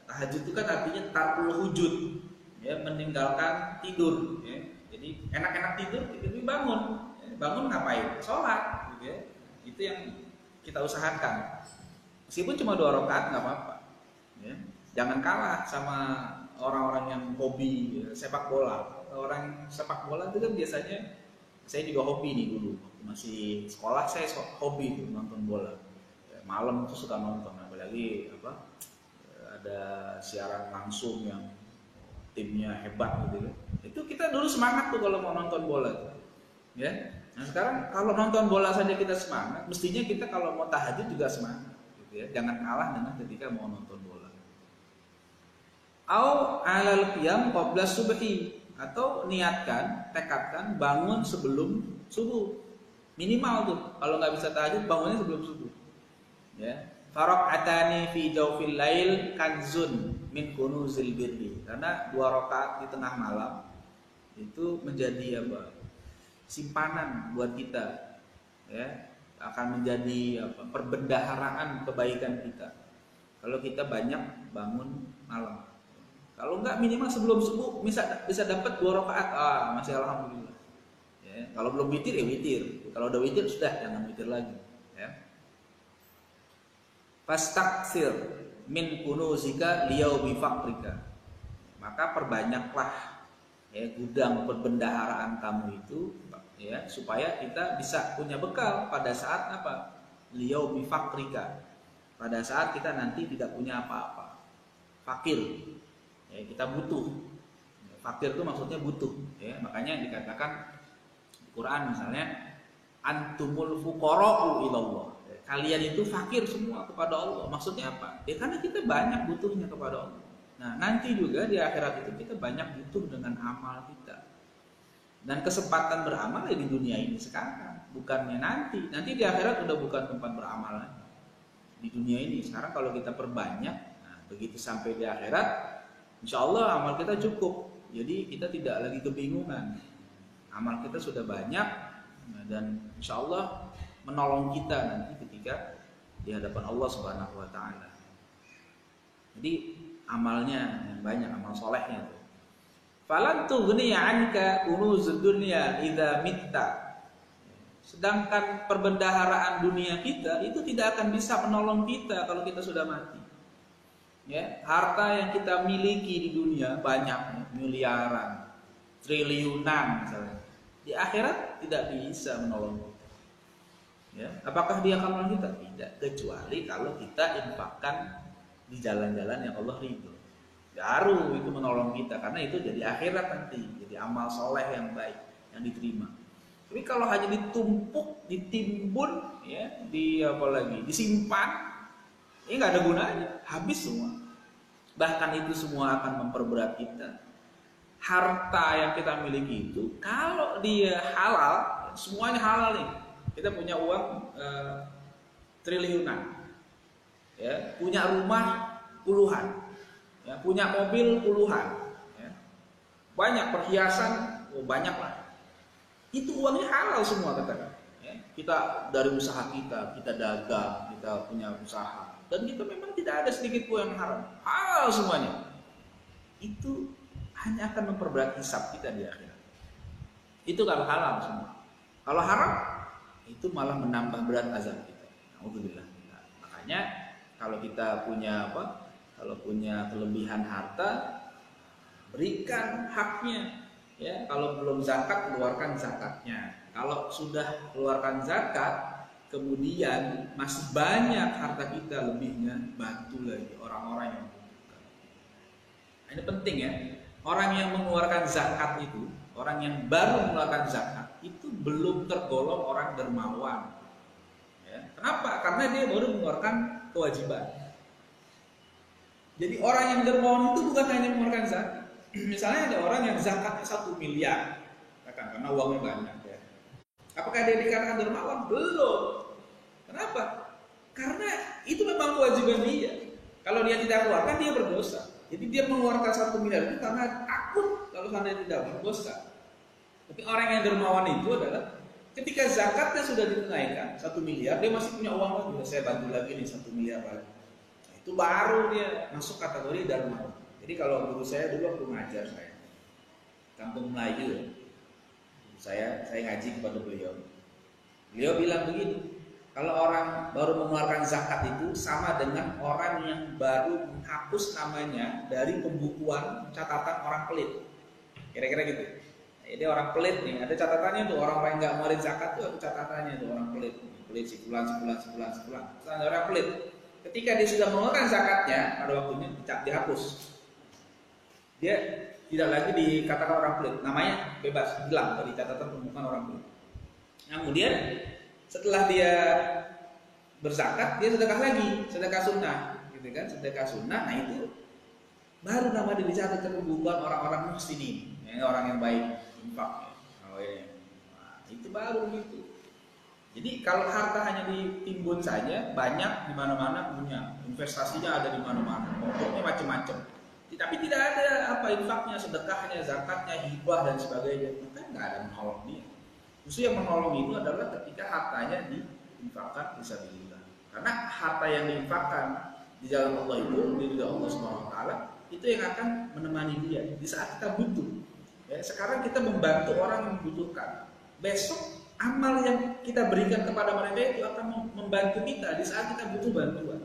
Tahajud itu kan artinya tarkul hujud, ya, meninggalkan tidur ya. Jadi enak-enak tidur, tidur bangun. Bangun ngapain? Sholat gitu ya. Itu yang kita usahakan. Meskipun cuma 2 rakaat nggak apa-apa ya. Jangan kalah sama orang-orang yang hobi ya, sepak bola. Orang sepak bola itu kan biasanya, saya juga hobi nih dulu masih sekolah, saya hobi tuh nonton bola ya, malam tuh suka nonton, apalagi ada siaran langsung yang timnya hebat gitu ya. Itu kita dulu semangat tuh kalau mau nonton bola tuh, ya. Nah sekarang kalau nonton bola saja kita semangat, mestinya kita kalau mau tahajud juga semangat gitu ya. Jangan kalah dengan ketika mau nonton bola. Au 'alal qiyam qabla subhi, atau niatkan, tekadkan bangun sebelum subuh. Minimal tuh, kalau nggak bisa tahajud bangunnya sebelum subuh. Ya. Faraqatani fi jawfil lail kanzun min kunuzil birri. Karena 2 rakaat di tengah malam itu menjadi apa? Simpanan buat kita. Ya, akan menjadi apa? Perbendaharaan kebaikan kita. Kalau kita banyak bangun malam. Kalau enggak minimal sebelum subuh bisa dapat 2 rakaat. Masih alhamdulillah. Ya, kalau belum witir ya witir. Kalau udah witir sudah, jangan witir lagi. Ya. Fastaksir min kunuzika liyaumi faqrika. Maka perbanyaklah ya gudang perbendaharaan kamu itu ya, supaya kita bisa punya bekal pada saat apa? Liyaumi faqrika. Pada saat kita nanti tidak punya apa-apa. Fakir. Ya, kita butuh. Fakir itu maksudnya butuh ya. Makanya dikatakan di Quran misalnya antumul fuqara'u ilallah. Kalian itu fakir semua kepada Allah. Maksudnya apa? Ya karena kita banyak butuhnya kepada Allah. Nah, nanti juga di akhirat itu kita banyak butuh dengan amal kita. Dan kesempatan beramal ya di dunia ini sekarang, bukannya nanti. Nanti di akhirat udah bukan tempat beramal lagi. Di dunia ini sekarang kalau kita perbanyak, nah, begitu sampai di akhirat, insya Allah amal kita cukup. Jadi kita tidak lagi kebingungan. Amal kita sudah banyak dan insya Allah menolong kita nanti ketika di hadapan Allah Subhanahu wa taala. Jadi amalnya yang banyak, amal solehnya itu. Falan tughni 'anka kunuzud dunya idza mitta. Sedangkan perbendaharaan dunia kita itu tidak akan bisa menolong kita kalau kita sudah mati. Ya, harta yang kita miliki di dunia banyak, miliaran, triliunan misalnya. Di akhirat tidak bisa menolong kita. Ya, apakah dia akan menolong kita? Tidak, kecuali kalau kita infakkan di jalan-jalan yang Allah ridho. Baru itu menolong kita, karena itu jadi akhirat nanti, jadi amal soleh yang baik yang diterima. Tapi kalau hanya ditumpuk, ditimbun, ya, disimpan, ini nggak ada gunanya, habis semua. Bahkan itu semua akan memperberat kita. Harta yang kita miliki itu, kalau dia halal, semuanya halal nih. Kita punya uang triliunan, ya, punya rumah puluhan, ya, punya mobil puluhan, ya, banyak perhiasan, banyak lah. Itu uangnya halal semua katakan. Ya. Kita dari usaha kita dagang, kita punya usaha, dan kita memang tidak ada sedikit pun yang haram, halal semuanya. Itu hanya akan memperberat hisab kita di akhirat. Itu kalau halal semua. Kalau haram, itu malah menambah berat azab kita. Alhamdulillah. Makanya kalau kita punya apa? Kalau punya kelebihan harta, berikan haknya. Ya, kalau belum zakat, keluarkan zakatnya. Kalau sudah keluarkan zakat, kemudian masih banyak harta kita lebihnya, bantu lagi orang-orang yang membutuhkan. Nah, ini penting ya. Orang yang mengeluarkan zakat itu, orang yang baru mengeluarkan zakat itu belum tergolong orang dermawan. Ya. Kenapa? Karena dia baru mengeluarkan kewajiban. Jadi orang yang dermawan itu bukan hanya mengeluarkan zakat. Misalnya ada orang yang zakatnya 1 miliar, karena uangnya banyak ya. Apakah dia dikatakan dermawan? Belum. Kenapa? Karena itu memang kewajiban dia. Kalau dia tidak keluarkan, dia berdosa. Jadi dia mengeluarkan 1 miliar itu karena takut kalau seandainya tidak berdosa. Tapi orang yang dermawan itu adalah ketika zakatnya sudah ditunaikan 1 miliar, dia masih punya uang lagi. Saya bantu lagi nih 1 miliar lagi. Nah, itu baru dia masuk kategori dermawan. Jadi kalau guru saya dulu waktu ngajar saya, Kampung Melayu ya, saya ngaji kepada beliau. Beliau bilang begini, kalau orang baru mengeluarkan zakat itu sama dengan orang yang baru menghapus namanya dari pembukuan catatan orang pelit. Kira-kira gitu. Jadi orang pelit nih, ada catatannya tuh, orang yang nggak ngeluarin zakat tuh ada catatannya tuh, orang pelit. Pelit sebulan. Ada orang pelit. Ketika dia sudah mengeluarkan zakatnya, pada waktunya dihapus. Dia tidak lagi dikatakan orang pelit, namanya bebas, hilang dari catatan pembukuan orang pelit. Kemudian setelah dia berzakat, dia sedekah lagi, sedekah sunnah, gitu kan, sedekah sunnah. Nah itu baru nama dia dicatat pembukuan orang-orang muhsinin, ya, orang yang baik, infak. Ya. Nah, itu baru gitu. Jadi kalau harta hanya ditimbun saja, banyak di mana-mana punya, investasinya ada di mana-mana, pokoknya macam-macam. Tapi tidak ada apa infaknya, sedekahnya, zakatnya, hibah dan sebagainya. Maka nggak ada menolong dia. Justru yang menolong itu adalah ketika hartanya diinfakkan fisabilillah. Karena harta yang diinfakkan di jalan Allah itu, di jalan Allah SWT, itu yang akan menemani dia di saat kita butuh. Ya, sekarang kita membantu orang yang membutuhkan. Besok amal yang kita berikan kepada mereka itu akan membantu kita di saat kita butuh bantuan.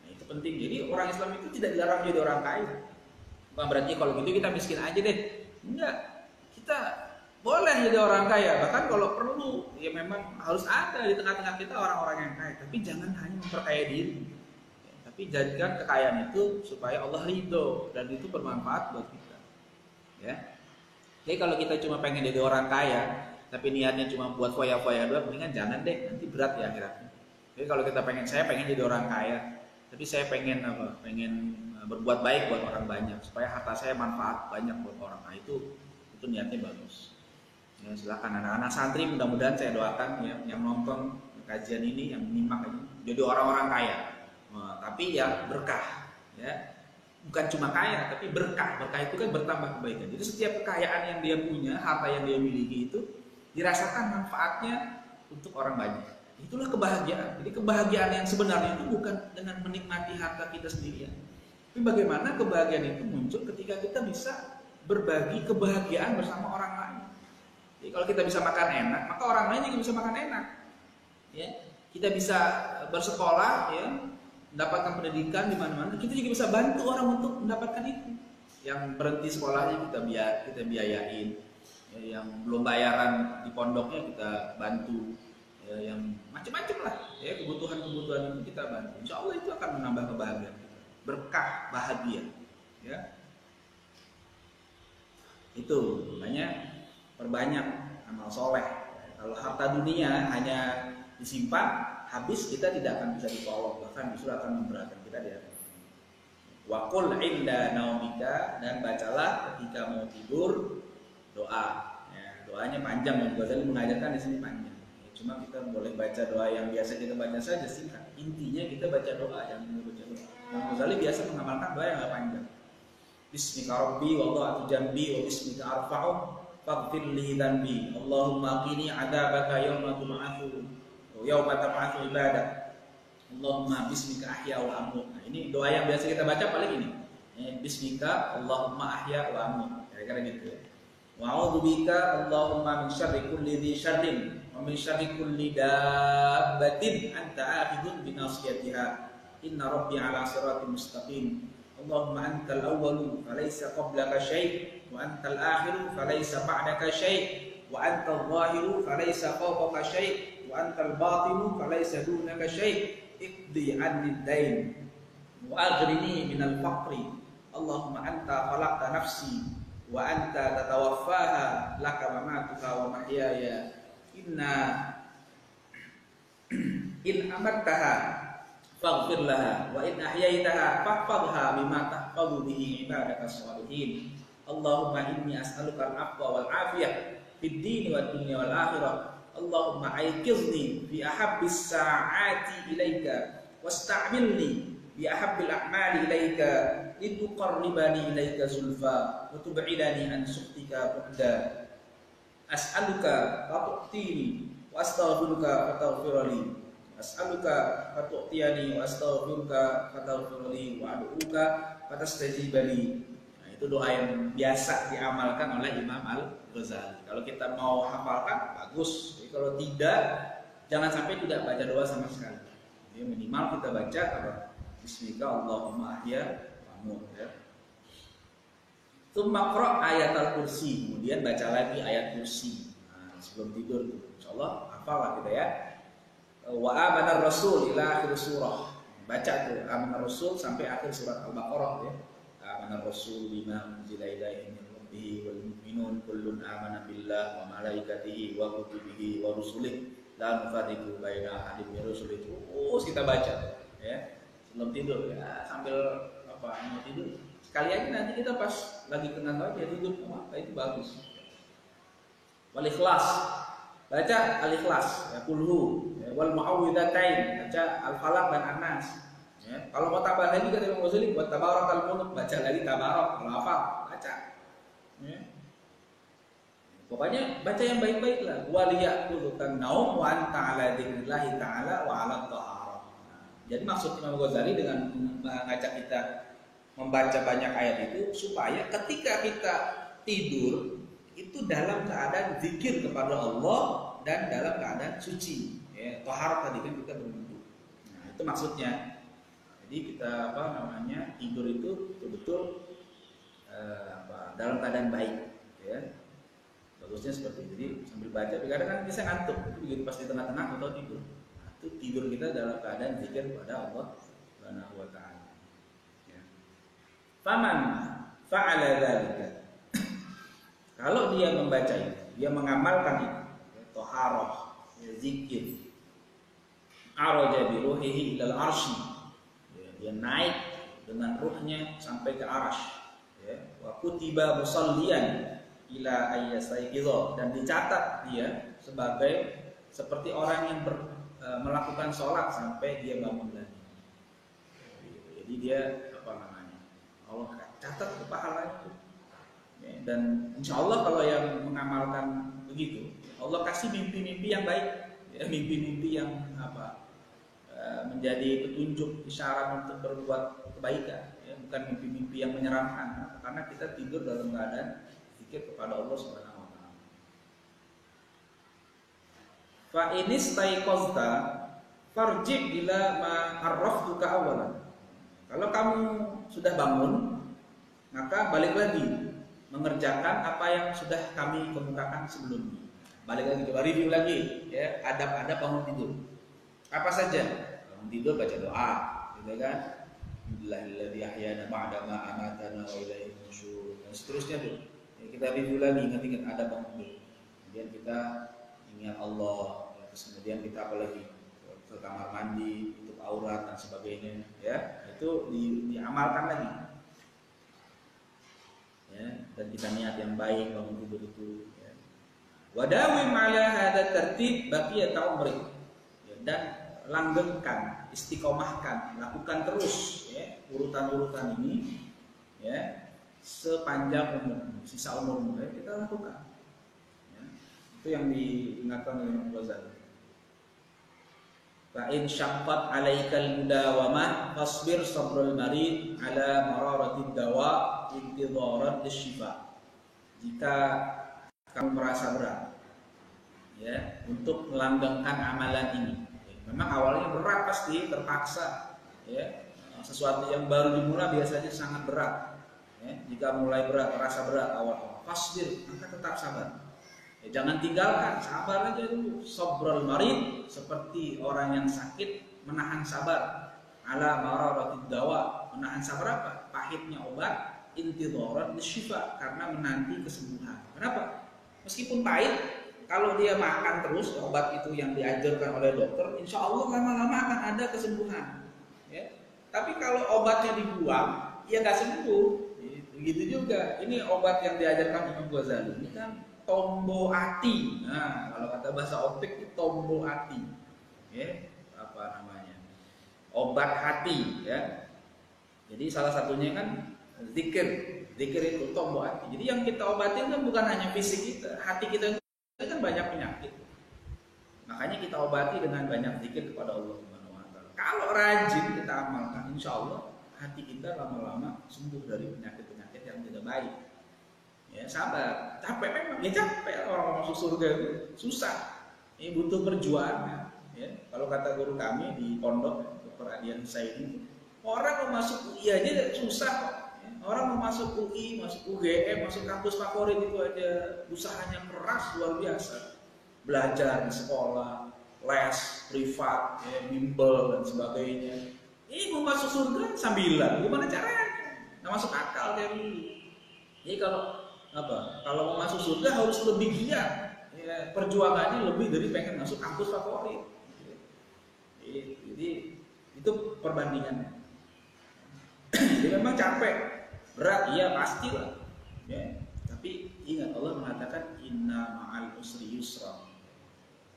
Nah, itu penting. Jadi orang Islam itu tidak dilarang jadi orang kaya. Bukan berarti kalau gitu kita miskin aja deh. Enggak. Kita boleh jadi orang kaya. Bahkan kalau perlu ya memang harus ada di tengah-tengah kita orang-orang yang kaya. Tapi jangan hanya memperkaya diri. Ya, tapi jadikan kekayaan itu supaya Allah ridho dan itu bermanfaat buat kita. Ya. Jadi kalau kita cuma pengen jadi orang kaya, tapi niatnya cuma buat foya-foya doang, mendingan jangan deh, nanti berat ya akhiratnya. Jadi kalau kita saya pengen jadi orang kaya, tapi saya pengen berbuat baik buat orang banyak, supaya harta saya manfaat banyak buat orang. Nah, itu niatnya bagus. Ya, silakan anak-anak santri, mudah-mudahan saya doakan ya, yang nonton kajian ini, yang menyimak ini, jadi orang-orang kaya. Nah, tapi ya berkah, ya. Bukan cuma kaya, tapi berkah. Berkah itu kan bertambah kebaikan. Jadi setiap kekayaan yang dia punya, harta yang dia miliki itu dirasakan manfaatnya untuk orang banyak. Itulah kebahagiaan. Jadi kebahagiaan yang sebenarnya itu bukan dengan menikmati harta kita sendirian. Tapi bagaimana kebahagiaan itu muncul ketika kita bisa berbagi kebahagiaan bersama orang lain. Jadi kalau kita bisa makan enak, maka orang lain juga bisa makan enak. Ya, kita bisa bersekolah, ya, mendapatkan pendidikan di mana-mana. Kita juga bisa bantu orang untuk mendapatkan itu. Yang berhenti sekolahnya kita biayain. Ya, yang belum bayaran di pondoknya kita bantu. Ya, yang macam-macam lah. Ya, kebutuhan-kebutuhan itu kita bantu. Insya Allah itu akan menambah kebahagiaan kita. Berkah, bahagia. Ya. Itu makanya perbanyak amal soleh. Kalau harta dunia hanya disimpan, habis, kita tidak akan bisa ditolong, bahkan justru akan memberatkan kita di akhirat. Wa qul inda naumika, dan bacalah ketika mau tidur doa. Ya, doanya panjang, yang Ghazali mengajarkan di sini panjang. Ya, cuma kita boleh baca doa yang biasa kita baca saja singkat. Intinya kita baca doa, yang baca doa. Yang Ghazali biasa mengamalkan doa yang nggak panjang. Bismika rabbi wa wada'tu jambi wa bismika arfa'u faghfir li dhanbi Allahumma qini 'adzabaka yauma tub'atsu yauma tab'atsu ibadak Allahumma bismika ahya wa amut. Nah, ini doa yang biasa kita baca paling ini. Bismika Allahumma ahya wa amut. Kira-kira gitu ya. Wa a'udzubika Allahumma min syarri kulli dzi syarrin wa min syarri kulli dabbatin anta akhidun bi nasiyatiha. Inna rabbi 'ala siratin mustaqim. Allahumma antal awwalu falaysa qablaka syai' wa antal akhiru falaysa ba'daka syai' wa antal zahiru falaysa fawqaka syai' wa antal batinu falaysa dunaka syai' iqdi 'anni ad-dain wa aghrini minal faqri Allahumma anta khalaqta nafsi wa anta tatawaffaha laka mamatuha wa mahyaya inna in amattaha faghfir laha wa in ahyaitaha fahfadha bima tahfadhu bihi ibadaka shalihin. Allahumma inni as'aluka al-'afwa wal 'afiyah fid din wad dunya wal akhirah. Allahumma aikizni fi ahabbis sa'ati ilaika wasta'milni bi ahabbil a'mali ilaika lituqarribani ilaika zulfa wa tub'idani an sukhtika bu'da. As'aluka fatu'tini wa astaghfiruka fataghfirli. As'aluka fatu'tiyani wa astaghfiruka fataghfirli wa ad'uka fatastajibali. Nah, itu doa yang biasa diamalkan oleh Imam Al-Ghazali. Kalau kita mau hafalkan bagus. Jadi kalau tidak, jangan sampai tidak baca doa sama sekali. Jadi minimal kita baca apa? Bismika Allahumma ahya wa ya. Tsumma qra' ayat al-kursi, kemudian baca lagi ayat kursi. Nah, sebelum tidur insyaallah hafal lah kita ya. Wa amanar rasul ila akhir surah. Baca tuh amanar rasul sampai akhir surat Al-Baqarah ya. Amanar rasul bima unzila ilaihi min rabbihi wal mu'minun kullun amana billah wa malaikatihi wa kutubihi wa rusulihi la nufarriqu baina ahadin min rusulihi. Terus kita baca ya. Sebelum tidur ya, sambil apa mau tidur. Sekali aja nanti kita pas lagi tengah aja tidur, itu bagus. Wal ikhlas. Baca al-ikhlas, ya kulhu, ya, wal mu'awwidhatain, baca al-falaq dan an-nas. Ya. Kalau mau tambah lagi kata Imam Ghazali, buat tabarakal mulk, baca lagi tabarak, kalau hafal, baca. Ya. Pokoknya baca yang baik-baik lah. Wa liya'khudhukan naum wa anta 'ala dzikrillahi ta'ala wa 'ala thaharah. Nah, jadi maksud Imam Ghazali dengan mengajak kita membaca banyak ayat itu supaya ketika kita tidur itu dalam keadaan zikir kepada Allah dan dalam keadaan suci. Ya, thaharah tadi kan kita berwudu. Nah, itu maksudnya. Jadi kita tidur itu betul-betul dalam keadaan baik. Ya. Bagusnya seperti itu. Jadi sambil baca, kadang kan bisa ngantuk. Begitu pas di tengah-tengah atau tidur. Nah, itu tidur kita dalam keadaan zikir kepada Allah Subhanahu wa taala. Ya. Faman fa'ala dzalika. Kalau dia membaca itu, dia mengamalkan itu, ya, thaharah, ya, zikir, araja bi ruhihi ilal arsy, ya, dia naik dengan ruhnya sampai ke arsy, ya, wa kutiba musalliyan ila ayyasaiqidha, dan dicatat dia sebagai seperti orang yang melakukan sholat sampai dia bangun lagi. Jadi dia Allah catat pahalanya. Dan insya Allah kalau yang mengamalkan begitu, Allah kasih mimpi-mimpi yang baik, ya, mimpi-mimpi yang menjadi petunjuk isyarat untuk berbuat kebaikan, ya, bukan mimpi-mimpi yang menyeramkan, karena kita tidur dalam keadaan zikir kepada Allah Subhanahu wa taala. Fa inistaiqazta farji' ila ma arraftuka awalan. Kalau kamu sudah bangun, maka balik lagi mengerjakan apa yang sudah kami kemukakan sebelumnya. Balik lagi, coba review lagi ya, adab-adab bangun tidur. Apa saja? Bangun tidur baca doa, gitu kan? Alhamdulillahilladzi ahyana ba'da ma amatana wa ilaihi nusyur. Dan seterusnya tuh. Ya, kita review lagi, ingat-ingat adab bangun tidur. Kemudian kita ingat Allah, ya, terus kemudian kita apalagi ke kamar mandi, tutup aurat dan sebagainya, ya. Itu diamalkan lagi. Ya, dan kita niat yang baik bangun tidur itu, ya. Wadawim ala hadza tertib baqiyat umri, ya, dan langgengkan, istiqomahkan, lakukan terus ya urutan-urutan ini ya sepanjang umur, sisa umur ya, kita lakukan. Ya, itu yang diingatkan oleh Imam Ghazali. Fa in syaqqat 'alaikal mudawamah fasbir sabrul marid 'ala mararatid dawa intidharan lisyifa. Jika kamu merasa berat ya untuk melanggengkan amalan ini. Memang awalnya berat, pasti terpaksa ya. Sesuatu yang baru dimulai biasanya sangat berat. Ya, jika mulai berat, terasa berat awal-awal, fasbir, maka tetap sabar. Ya, jangan tinggalkan, sabar aja dulu. Sabrul marid, seperti orang yang sakit menahan sabar. Ala mararatid dawa, menahan sabar apa? Pahitnya obat, intidharan lisyifa, karena menanti kesembuhan. Kenapa? Meskipun pahit, kalau dia makan terus obat itu yang dianjurkan oleh dokter, insya Allah lama-lama akan ada kesembuhan. ya. Tapi kalau obatnya dibuang, ya nggak sembuh. Begitu juga. Ini obat yang diajarkan Imam Ghazali. Ini kan tombo ati. Nah, kalau kata bahasa optik itu tombo ati. Ya, apa namanya? Obat hati, ya. Jadi salah satunya kan zikir. Zikir itu tombo hati. Jadi yang kita obatin kan bukan hanya fisik kita, hati kita itu kan banyak penyakit. Makanya kita obati dengan banyak zikir kepada Allah Subhanahu wa taala. Kalau rajin kita amalkan, insya Allah hati kita lama-lama sembuh dari penyakit-penyakit yang tidak baik. Ya, sabar. Capek memang, ya capek orang masuk surga itu susah. Ini butuh perjuangan. Ya, kalau kata guru kami di pondok Dr. Adian Saidi, orang mau masuk UI aja susah kok. Orang mau masuk UI, masuk UGM, masuk kampus favorit itu aja usahanya keras luar biasa. Belajar di sekolah, les, privat, ya, bimbel dan sebagainya. Ini mau masuk surga sambilan, gimana caranya? Nggak masuk akal kayak gini. Jadi kalau mau masuk surga harus lebih giat. Ya, perjuangannya lebih dari pengen masuk kampus favorit. Jadi itu perbandingannya. Jadi memang capek. Berat, iya pastilah. Ya. Tapi ingat Allah mengatakan inna ma'al usri yusra.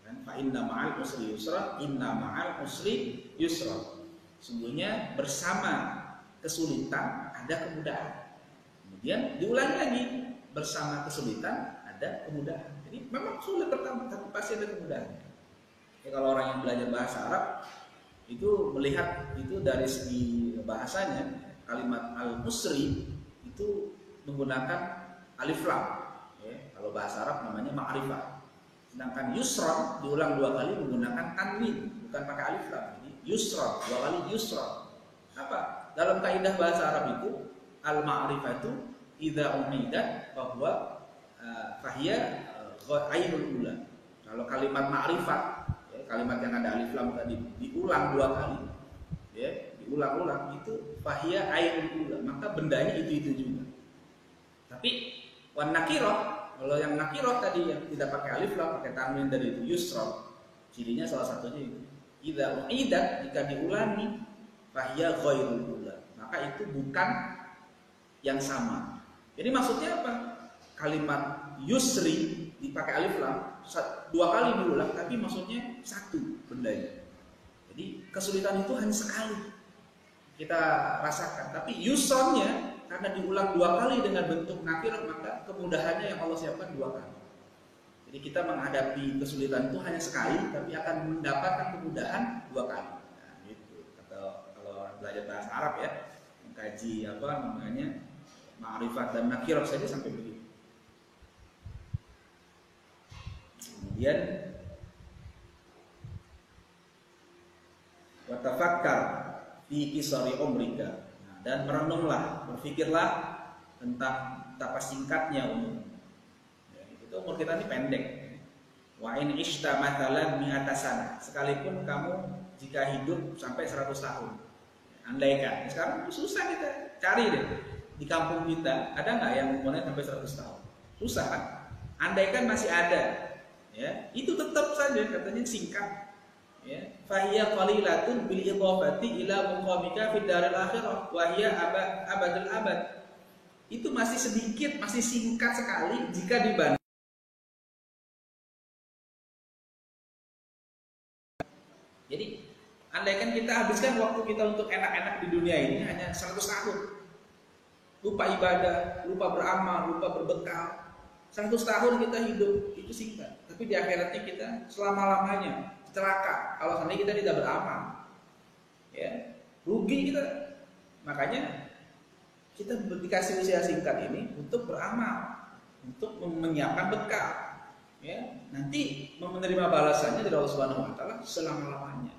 Kan? Fa inna ma'al usri yusra, inna ma'al usri yusra. Sungguhnya bersama kesulitan ada kemudahan. Kemudian diulang lagi, bersama kesulitan ada kemudahan. Jadi memang sulit pertama, tapi pasti ada kemudahan. Ya, kalau orang yang belajar bahasa Arab itu melihat itu dari segi bahasanya. Kalimat al-musri itu menggunakan alif lam. Ya, kalau bahasa Arab namanya ma'rifah. Sedangkan yusra diulang 2 kali menggunakan tanwin, bukan pakai alif lam. Jadi yusra 2 kali yusra. Apa? Dalam kaidah bahasa Arab itu al-ma'rifatu idza umidat bahwa fahiya ainul ula. Kalau kalimat ma'rifat, ya, kalimat yang ada alif lam tadi diulang 2 kali, ya, diulang-ulang itu fahiya ainul ula, maka bendanya itu juga. Tapi wan nakirah, kalau yang nakirah tadi yang tidak pakai alif lam, pakai tanwin dari itu yusra, cirinya salah satunya itu idza uidat, jika diulangi fahiya ghairul ula, maka itu bukan yang sama. Jadi maksudnya apa? Kalimat yusri dipakai alif lam 2 kali diulang, tapi maksudnya satu bendanya. Jadi kesulitan itu hanya sekali kita rasakan, tapi yusronnya karena diulang 2 kali dengan bentuk nakirah, maka kemudahannya yang Allah siapkan 2 kali. Jadi kita menghadapi kesulitan itu hanya sekali, tapi akan mendapatkan kemudahan 2 kali. Nah, gitu. Kalau orang belajar bahasa Arab ya, mengkaji apa namanya ma'rifat dan nakirah saja sampai begitu. Kemudian watafakkar fi kisari umrika, dan merenunglah, berpikirlah tentang betapa singkatnya umur. Ya, itu umur kita ini pendek. Wa in ishta mathalan mi'ata sana, sekalipun kamu jika hidup sampai 100 tahun. Andaikan, sekarang susah kita cari deh di kampung kita, ada nggak yang umurnya sampai 100 tahun? Susah kan? Andaikan masih ada, ya, itu tetap saja katanya singkat. Ya, fahiya qalilatun bil idhafati ila muqamika fid daril akhirah wa hiya abadul abad. Itu masih sedikit, masih singkat sekali jika dibanding. Jadi, andaikan kita habiskan waktu kita untuk enak-enak di dunia ini hanya 100 tahun. Lupa ibadah, lupa beramal, lupa berbekal. 100 tahun kita hidup, itu singkat. Tapi di akhiratnya kita selama-lamanya celaka kalau seandainya kita tidak beramal, ya, rugi kita. Makanya kita dikasih usia singkat ini untuk beramal, untuk menyiapkan bekal, ya, nanti menerima balasannya dari Allah Subhanahu Wa Taala selama-lamanya.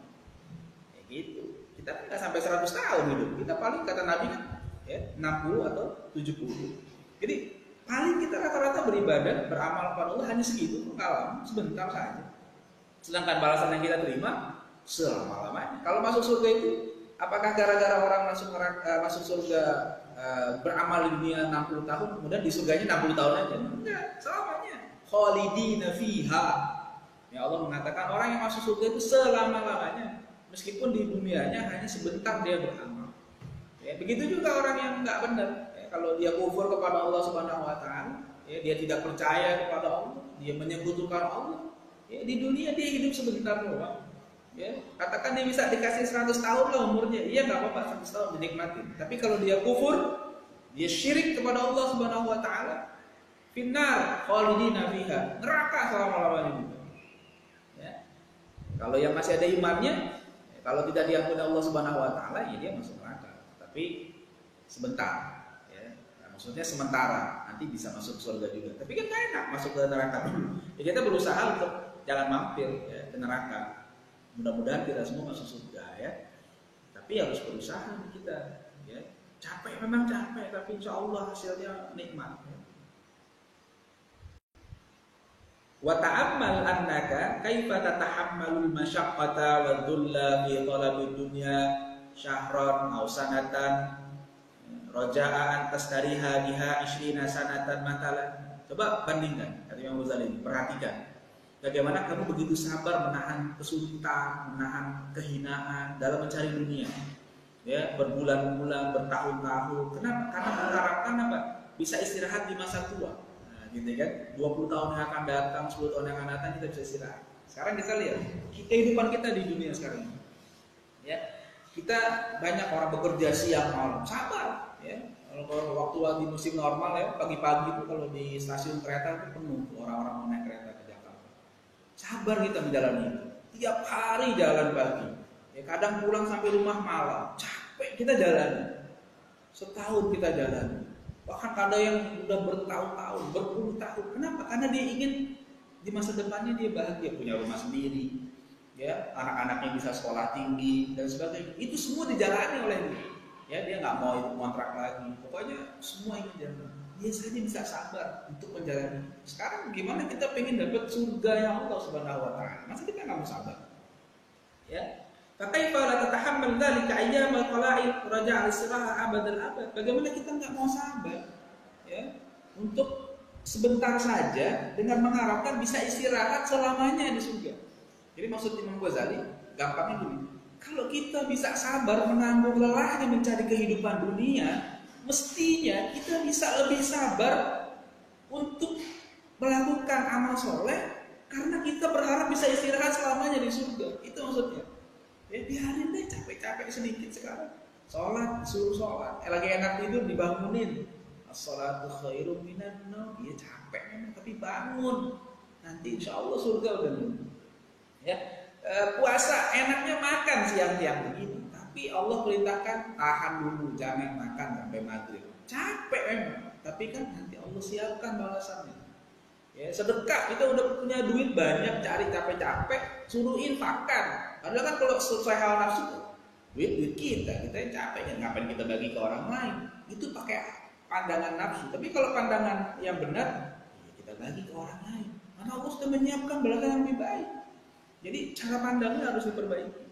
Ya gitu. Kita nggak sampai 100 tahun hidup, kita paling kata Nabi kan, ya, 60 atau 70. Jadi paling kita rata-rata beribadah, beramal kepada Allah hanya segitu, lama, sebentar saja. Sedangkan balasan yang kita terima selama-lamanya. Kalau masuk surga itu, apakah gara-gara orang masuk surga beramal di dunia 60 tahun, kemudian di surganya 60 tahun aja? Enggak, selamanya. Khalidina fiha. Ya Allah mengatakan orang yang masuk surga itu selama-lamanya. meskipun di dunianya hanya sebentar dia beramal. Ya, begitu juga orang yang nggak benar. Ya, kalau dia kufur kepada Allah Subhanahu Wa Taala, ya, dia tidak percaya kepada Allah, dia menyekutukan Allah. Ya, di dunia dia hidup sebentar doang. Ya, katakan dia bisa dikasih 100 tahun lah umurnya, iya nggak apa-apa 100 tahun dinikmatin. Tapi kalau dia kufur, dia syirik kepada Allah Subhanahu Wa Taala, finnar khalidina fiha, neraka selama-lamanya juga. Ya. Kalau yang masih ada imannya, ya, kalau tidak diampuni Allah Subhanahu Wa Taala, ya dia masuk neraka. Tapi sebentar, ya. Nah, maksudnya sementara, nanti bisa masuk surga juga. Tapi kan gak enak masuk ke neraka dulu. Ya, kita berusaha untuk jangan mampir ya, ke neraka. Mudah-mudahan kita semua masuk surga ya. Tapi harus berusaha kita. Ya. Capek memang capek, tapi insya Allah hasilnya nikmat. Ya. Wa ta'ammal annaka kaifa tatahammalul masyaqqata wa dhulla fi talabid dunya syahran aw sanatan raja'a an tastariha biha 20 sanatan matalan. Coba bandingkan kata Imam Ghazali, perhatikan. Bagaimana kamu begitu sabar menahan kesulitan, menahan kehinaan dalam mencari dunia, ya berbulan-bulan, bertahun-tahun. Kenapa? Karena mengharapkan apa? Bisa istirahat di masa tua. Nah, gitu kan? 20 tahun yang akan datang, 10 tahun yang akan datang kita bisa istirahat. Sekarang kita lihat kehidupan kita di dunia sekarang. Ya, kita banyak orang bekerja siang malam, sabar. Ya, kalau waktu lagi musim normal ya, pagi-pagi itu kalau di stasiun kereta itu penuh orang-orang mau naik kereta. Sabar kita menjalani itu. Tiap hari jalan pagi. Ya, kadang pulang sampai rumah malam. Capek kita jalan. Setahun kita jalan. Bahkan kadang yang udah bertahun-tahun, berpuluh tahun. Kenapa? Karena dia ingin di masa depannya dia bahagia, punya rumah sendiri. Ya, anak-anaknya bisa sekolah tinggi dan sebagainya. Itu semua dijalani oleh dia. Ya, dia nggak mau itu kontrak lagi. Pokoknya semua ingin jalan. Dia saja bisa sabar untuk menjalani. Sekarang gimana kita pengen dapat surga yang Allah Subhanahu Wa Taala? Masa kita nggak mau sabar? Ya. Fakaifa la tatahammal dzalika ayyam al-qala'il raja'a al-istiraha abadal abad. Bagaimana kita nggak mau sabar? Ya. Untuk sebentar saja dengan mengharapkan bisa istirahat selamanya di surga. Jadi maksud Imam Ghazali gampangnya gini. Kalau kita bisa sabar menanggung lelahnya mencari kehidupan dunia, mestinya kita bisa lebih sabar untuk melakukan amal soleh karena kita berharap bisa istirahat selamanya di surga. Itu maksudnya. Ya biarin deh capek-capek sedikit sekarang. Sholat, disuruh sholat. Lagi enak tidur dibangunin. As-sholatu khairum minan naum. Ya capek memang tapi bangun. Nanti insya Allah surga udah nunggu. Ya, puasa enaknya makan siang-siang begini. Tapi Allah perintahkan tahan dulu, jangan makan sampai maghrib. Capek memang, tapi kan nanti Allah siapkan balasannya. Ya, sedekah kita udah punya duit banyak, cari capek-capek, suruh infakkan. Padahal kan kalau sesuai hawa nafsu, duit kita yang capek, ya ngapain kita bagi ke orang lain? Itu pakai pandangan nafsu. Tapi kalau pandangan yang benar, ya kita bagi ke orang lain. Karena Allah sudah menyiapkan balasan yang lebih baik. Jadi cara pandangnya harus diperbaiki.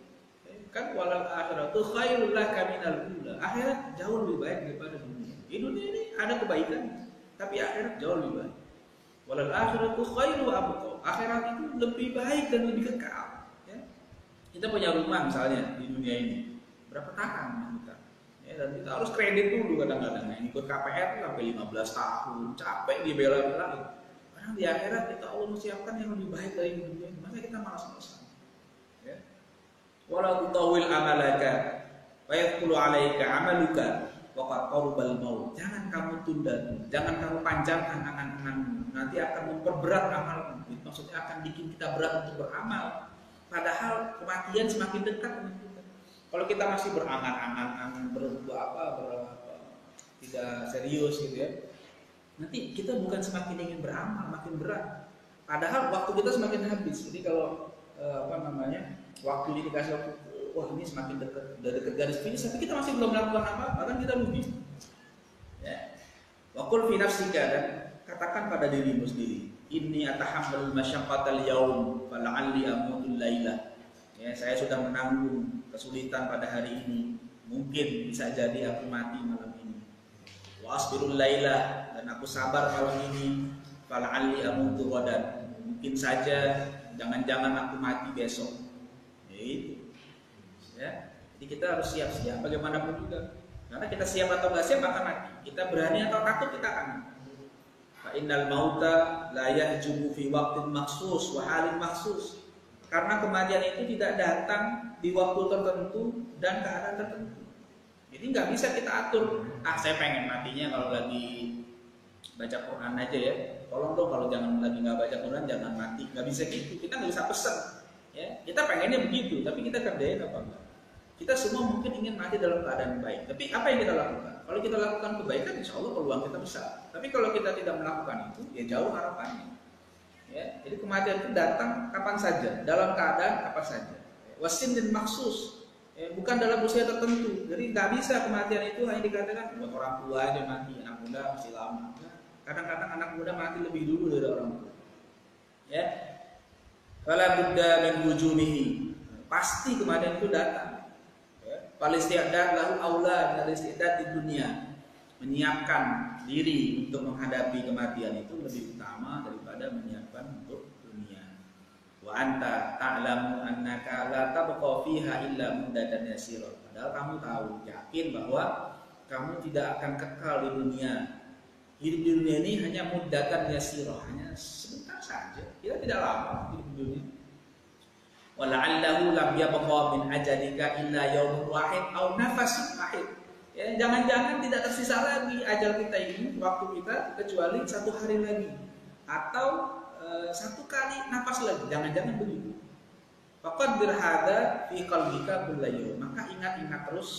Kan walal akhiratu khairul laka minal ula. Akhirat jauh lebih baik daripada dunia. Di dunia ini ada kebaikan, tapi akhirat jauh lebih baik. Walal akhiratu khairu abqa. Akhirat itu lebih baik dan lebih kekal. Ya. Kita punya rumah misalnya di dunia ini, berapa tahun kita? Ya, dan kita harus kredit dulu kadang-kadang. Nah, ikut KPR sampai 15 tahun, capek dibela-belain. Karena di akhirat kita Allah menyiapkan yang lebih baik dari dunia. Masa kita malas-malasan? Ya. Wala tutawil amalaka wa yaqulu 'alaika 'amaluka wa qad qarubal maut. Jangan kamu tunda, jangan kamu panjangkan angan-anganmu. Nanti akan memperberat amalmu. Maksudnya akan bikin kita berat untuk beramal. Padahal kematian semakin dekat dengan kita. Kalau kita masih berangan-angan tidak serius gitu ya. Nanti kita bukan semakin ingin beramal, makin berat. Padahal waktu kita semakin habis. Jadi kalau waktunya dikasih waktu, wah ini semakin dekat, udah dekat garis finish, tapi kita masih belum melakukan apa-apa, kan kita rugi. Ya. Wa qul fi nafsika, dan katakan pada dirimu sendiri, inni atahammalul masyaqqatal yaum fala'alli amutul laila. Ya, saya sudah menanggung kesulitan pada hari ini, mungkin bisa jadi aku mati malam ini. Wa asbirul laila, dan aku sabar malam ini, fala'alli amutu ghadan. Mungkin saja, jangan-jangan aku mati besok. Itu Jadi kita harus siap-siap bagaimanapun juga. Karena kita siap atau nggak siap akan mati. Kita berani atau takut kita akan mati. Fa innal mauta la yahjumu fi waqtin maksus wa halin maksus. Karena kematian itu tidak datang di waktu tertentu dan keadaan tertentu. Jadi nggak bisa kita atur. Saya pengen matinya kalau lagi baca Quran aja ya. Tolong dong kalau jangan lagi nggak baca Quran jangan mati. Nggak bisa gitu. Kita nggak bisa pesan. Ya, kita pengennya begitu, tapi kita kerjain apa enggak? Kita semua mungkin ingin mati dalam keadaan baik. Tapi apa yang kita lakukan? Kalau kita lakukan kebaikan, insya Allah peluang kita besar. Tapi kalau kita tidak melakukan itu, ya jauh harapannya. Ya, jadi kematian itu datang kapan saja, dalam keadaan apa saja. Wasin dan maksus, bukan dalam usia tertentu. Jadi nggak bisa kematian itu hanya dikatakan buat orang tua aja mati, anak muda masih lama. Kadang-kadang anak muda mati lebih dulu dari orang tua. Ya, fala budda min wujubihi. Pasti kematian itu datang. Fal isti'dad lahu aula min isti'dad di dunia. Menyiapkan diri untuk menghadapi kematian itu lebih utama daripada menyiapkan untuk dunia. Wa anta ta'lamu annaka la tabqa fiha illa muddadan yasira. Padahal kamu tahu, yakin bahwa kamu tidak akan kekal di dunia. Hidup di dunia ini hanya muddatan yasira, hanya sebentar saja. Kita tidak lama hidup di dunia. Wala'allahu lam yabqa min ajalika illa yawmun wahid aw nafasun wahid. Ya, jangan-jangan tidak tersisa lagi ajal kita ini, waktu kita kecuali satu hari lagi atau satu kali nafas lagi. Jangan-jangan begitu. Faqaddir hadza fi qalbika kullu. Maka ingat-ingat terus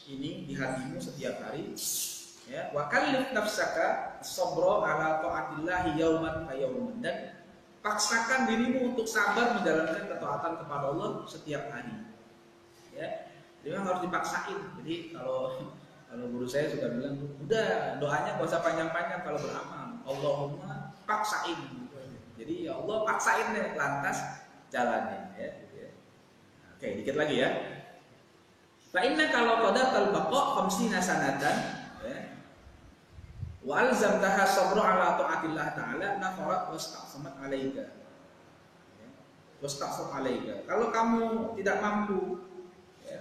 ini di hatimu setiap hari. Ya, wa kallif nafsaka sabra ala ta'atillahi yauman fa yauman. Dan paksakan dirimu untuk sabar menjalankan ketaatan kepada Allah setiap hari. Ya, jadi memang harus dipaksain. Jadi kalau guru saya suka bilang, udah doanya gak usah panjang-panjang kalau beramal. Allahumma paksain. Jadi ya Allah paksain deh, lantas jalanin. Ya. Oke, dikit lagi ya. Fa inna kalau qadatal baqa 50 sanatan, ya. Wa alzamtaha sabra ala ta'atillah ta'ala nafarat wastaqsamat alaika. Wastaqsam alaika. Kalau kamu tidak mampu, ya.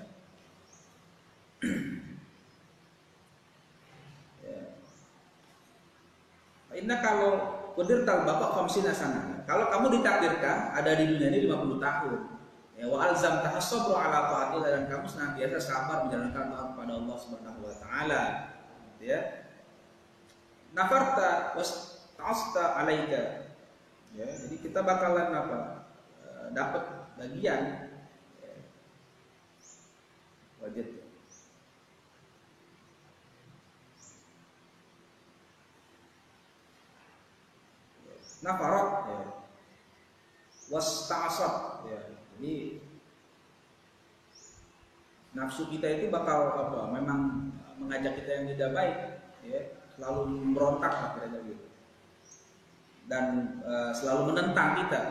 Inna kalau qadir tal bapak 50 sana. Kalau kamu ditakdirkan ada di dunia ini 50 tahun. Ya, wa alzam tahassabru ala ta'atillah, dan kamu senantiasa sabar menjalankan taat kepada Allah Subhanahu wa taala. Ya. Nafarta was ta'asta alaika. Ya, jadi kita bakalan dapat bagian. Ya. Wajib. Nafarat, ya. Wasta'asab, ya. Jadi nafsu kita itu bakal memang mengajak kita yang tidak baik, ya. Selalu memberontak lah kira-kira gitu. Dan selalu menentang kita.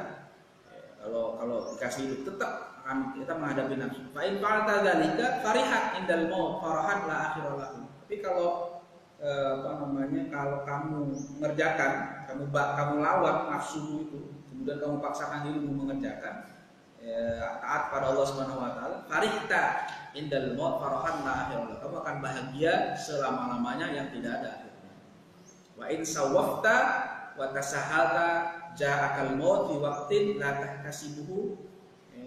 Ya, kalau dikasih hidup tetap akan kita menghadapi nafsu. Fa in fa'alta dzalika farihat indal maut farahan la akhira lahu. Tapi kalau kalau kamu mengerjakan, kamu lawan nafsu itu, kemudian kamu paksakan dirimu mengerjakan taat pada Allah Subhanahu wa taala, farihta indal maut farahan la akhirah. Kamu akan bahagia selama-lamanya yang tidak ada akhirnya. Wa in sawafta wa tasahalta ja'akal maut fi waqtin la tahtasibuhu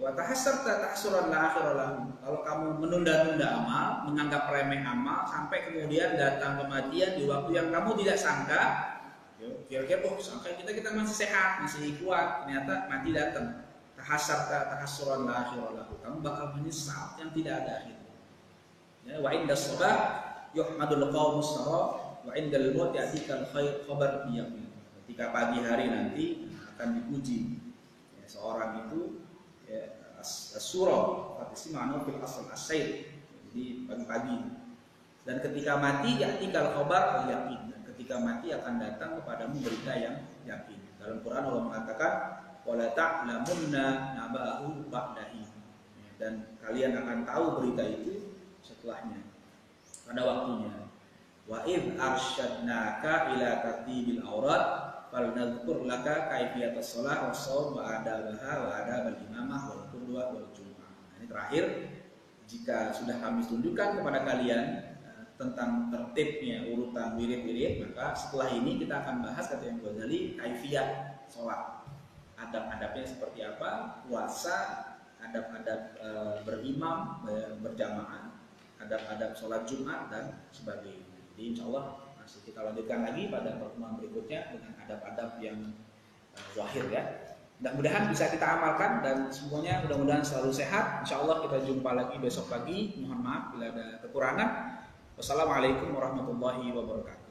wa tahassarta tahsuran la akhirah lahu. Kalau kamu menunda-nunda amal, menganggap remeh amal, sampai kemudian datang kematian di waktu yang kamu tidak sangka, kira-kira sangka kita masih sehat, masih kuat, ternyata mati datang. Tahassarta tahsuran la akhirah lahu. Kamu bakal menyesal yang tidak ada akhirnya. Ya, wa inda sabah yuhmadul qaumus sara wa indal maut ya'tikal khair khabar biyaqin. Ketika pagi hari nanti akan dipuji ya, seorang itu as-surah fatisma'nu fil asl as-sayr, jadi pagi-pagi. Dan ketika mati ya'tikal khabar yaqin. Ketika mati akan datang kepadamu berita yang yakin. Dalam Quran Allah mengatakan wala ta'lamunna naba'ahu ba'dahi. Dan kalian akan tahu berita itu setelahnya, pada waktunya. Wa id arsyadnaka ila tartibil aurat fal nadhkur laka kaifiyatas shalah was shaum wa adabaha wa adabal imamah wal qudwah wal jumu'ah. Ini terakhir, jika sudah kami tunjukkan kepada kalian tentang tertibnya urutan wirid-wirid, maka setelah ini kita akan bahas, kata Imam Ghazali, kaifiyah sholat, adab-adabnya seperti apa, puasa, adab-adab berimam, berjamaah, adab-adab sholat Jumat dan sebagainya. Jadi insya Allah masih kita lanjutkan lagi pada pertemuan berikutnya dengan adab-adab yang zahir ya. Mudah-mudahan bisa kita amalkan dan semuanya mudah-mudahan selalu sehat. Insya Allah kita jumpa lagi besok pagi. Mohon maaf bila ada kekurangan. Wassalamualaikum warahmatullahi wabarakatuh.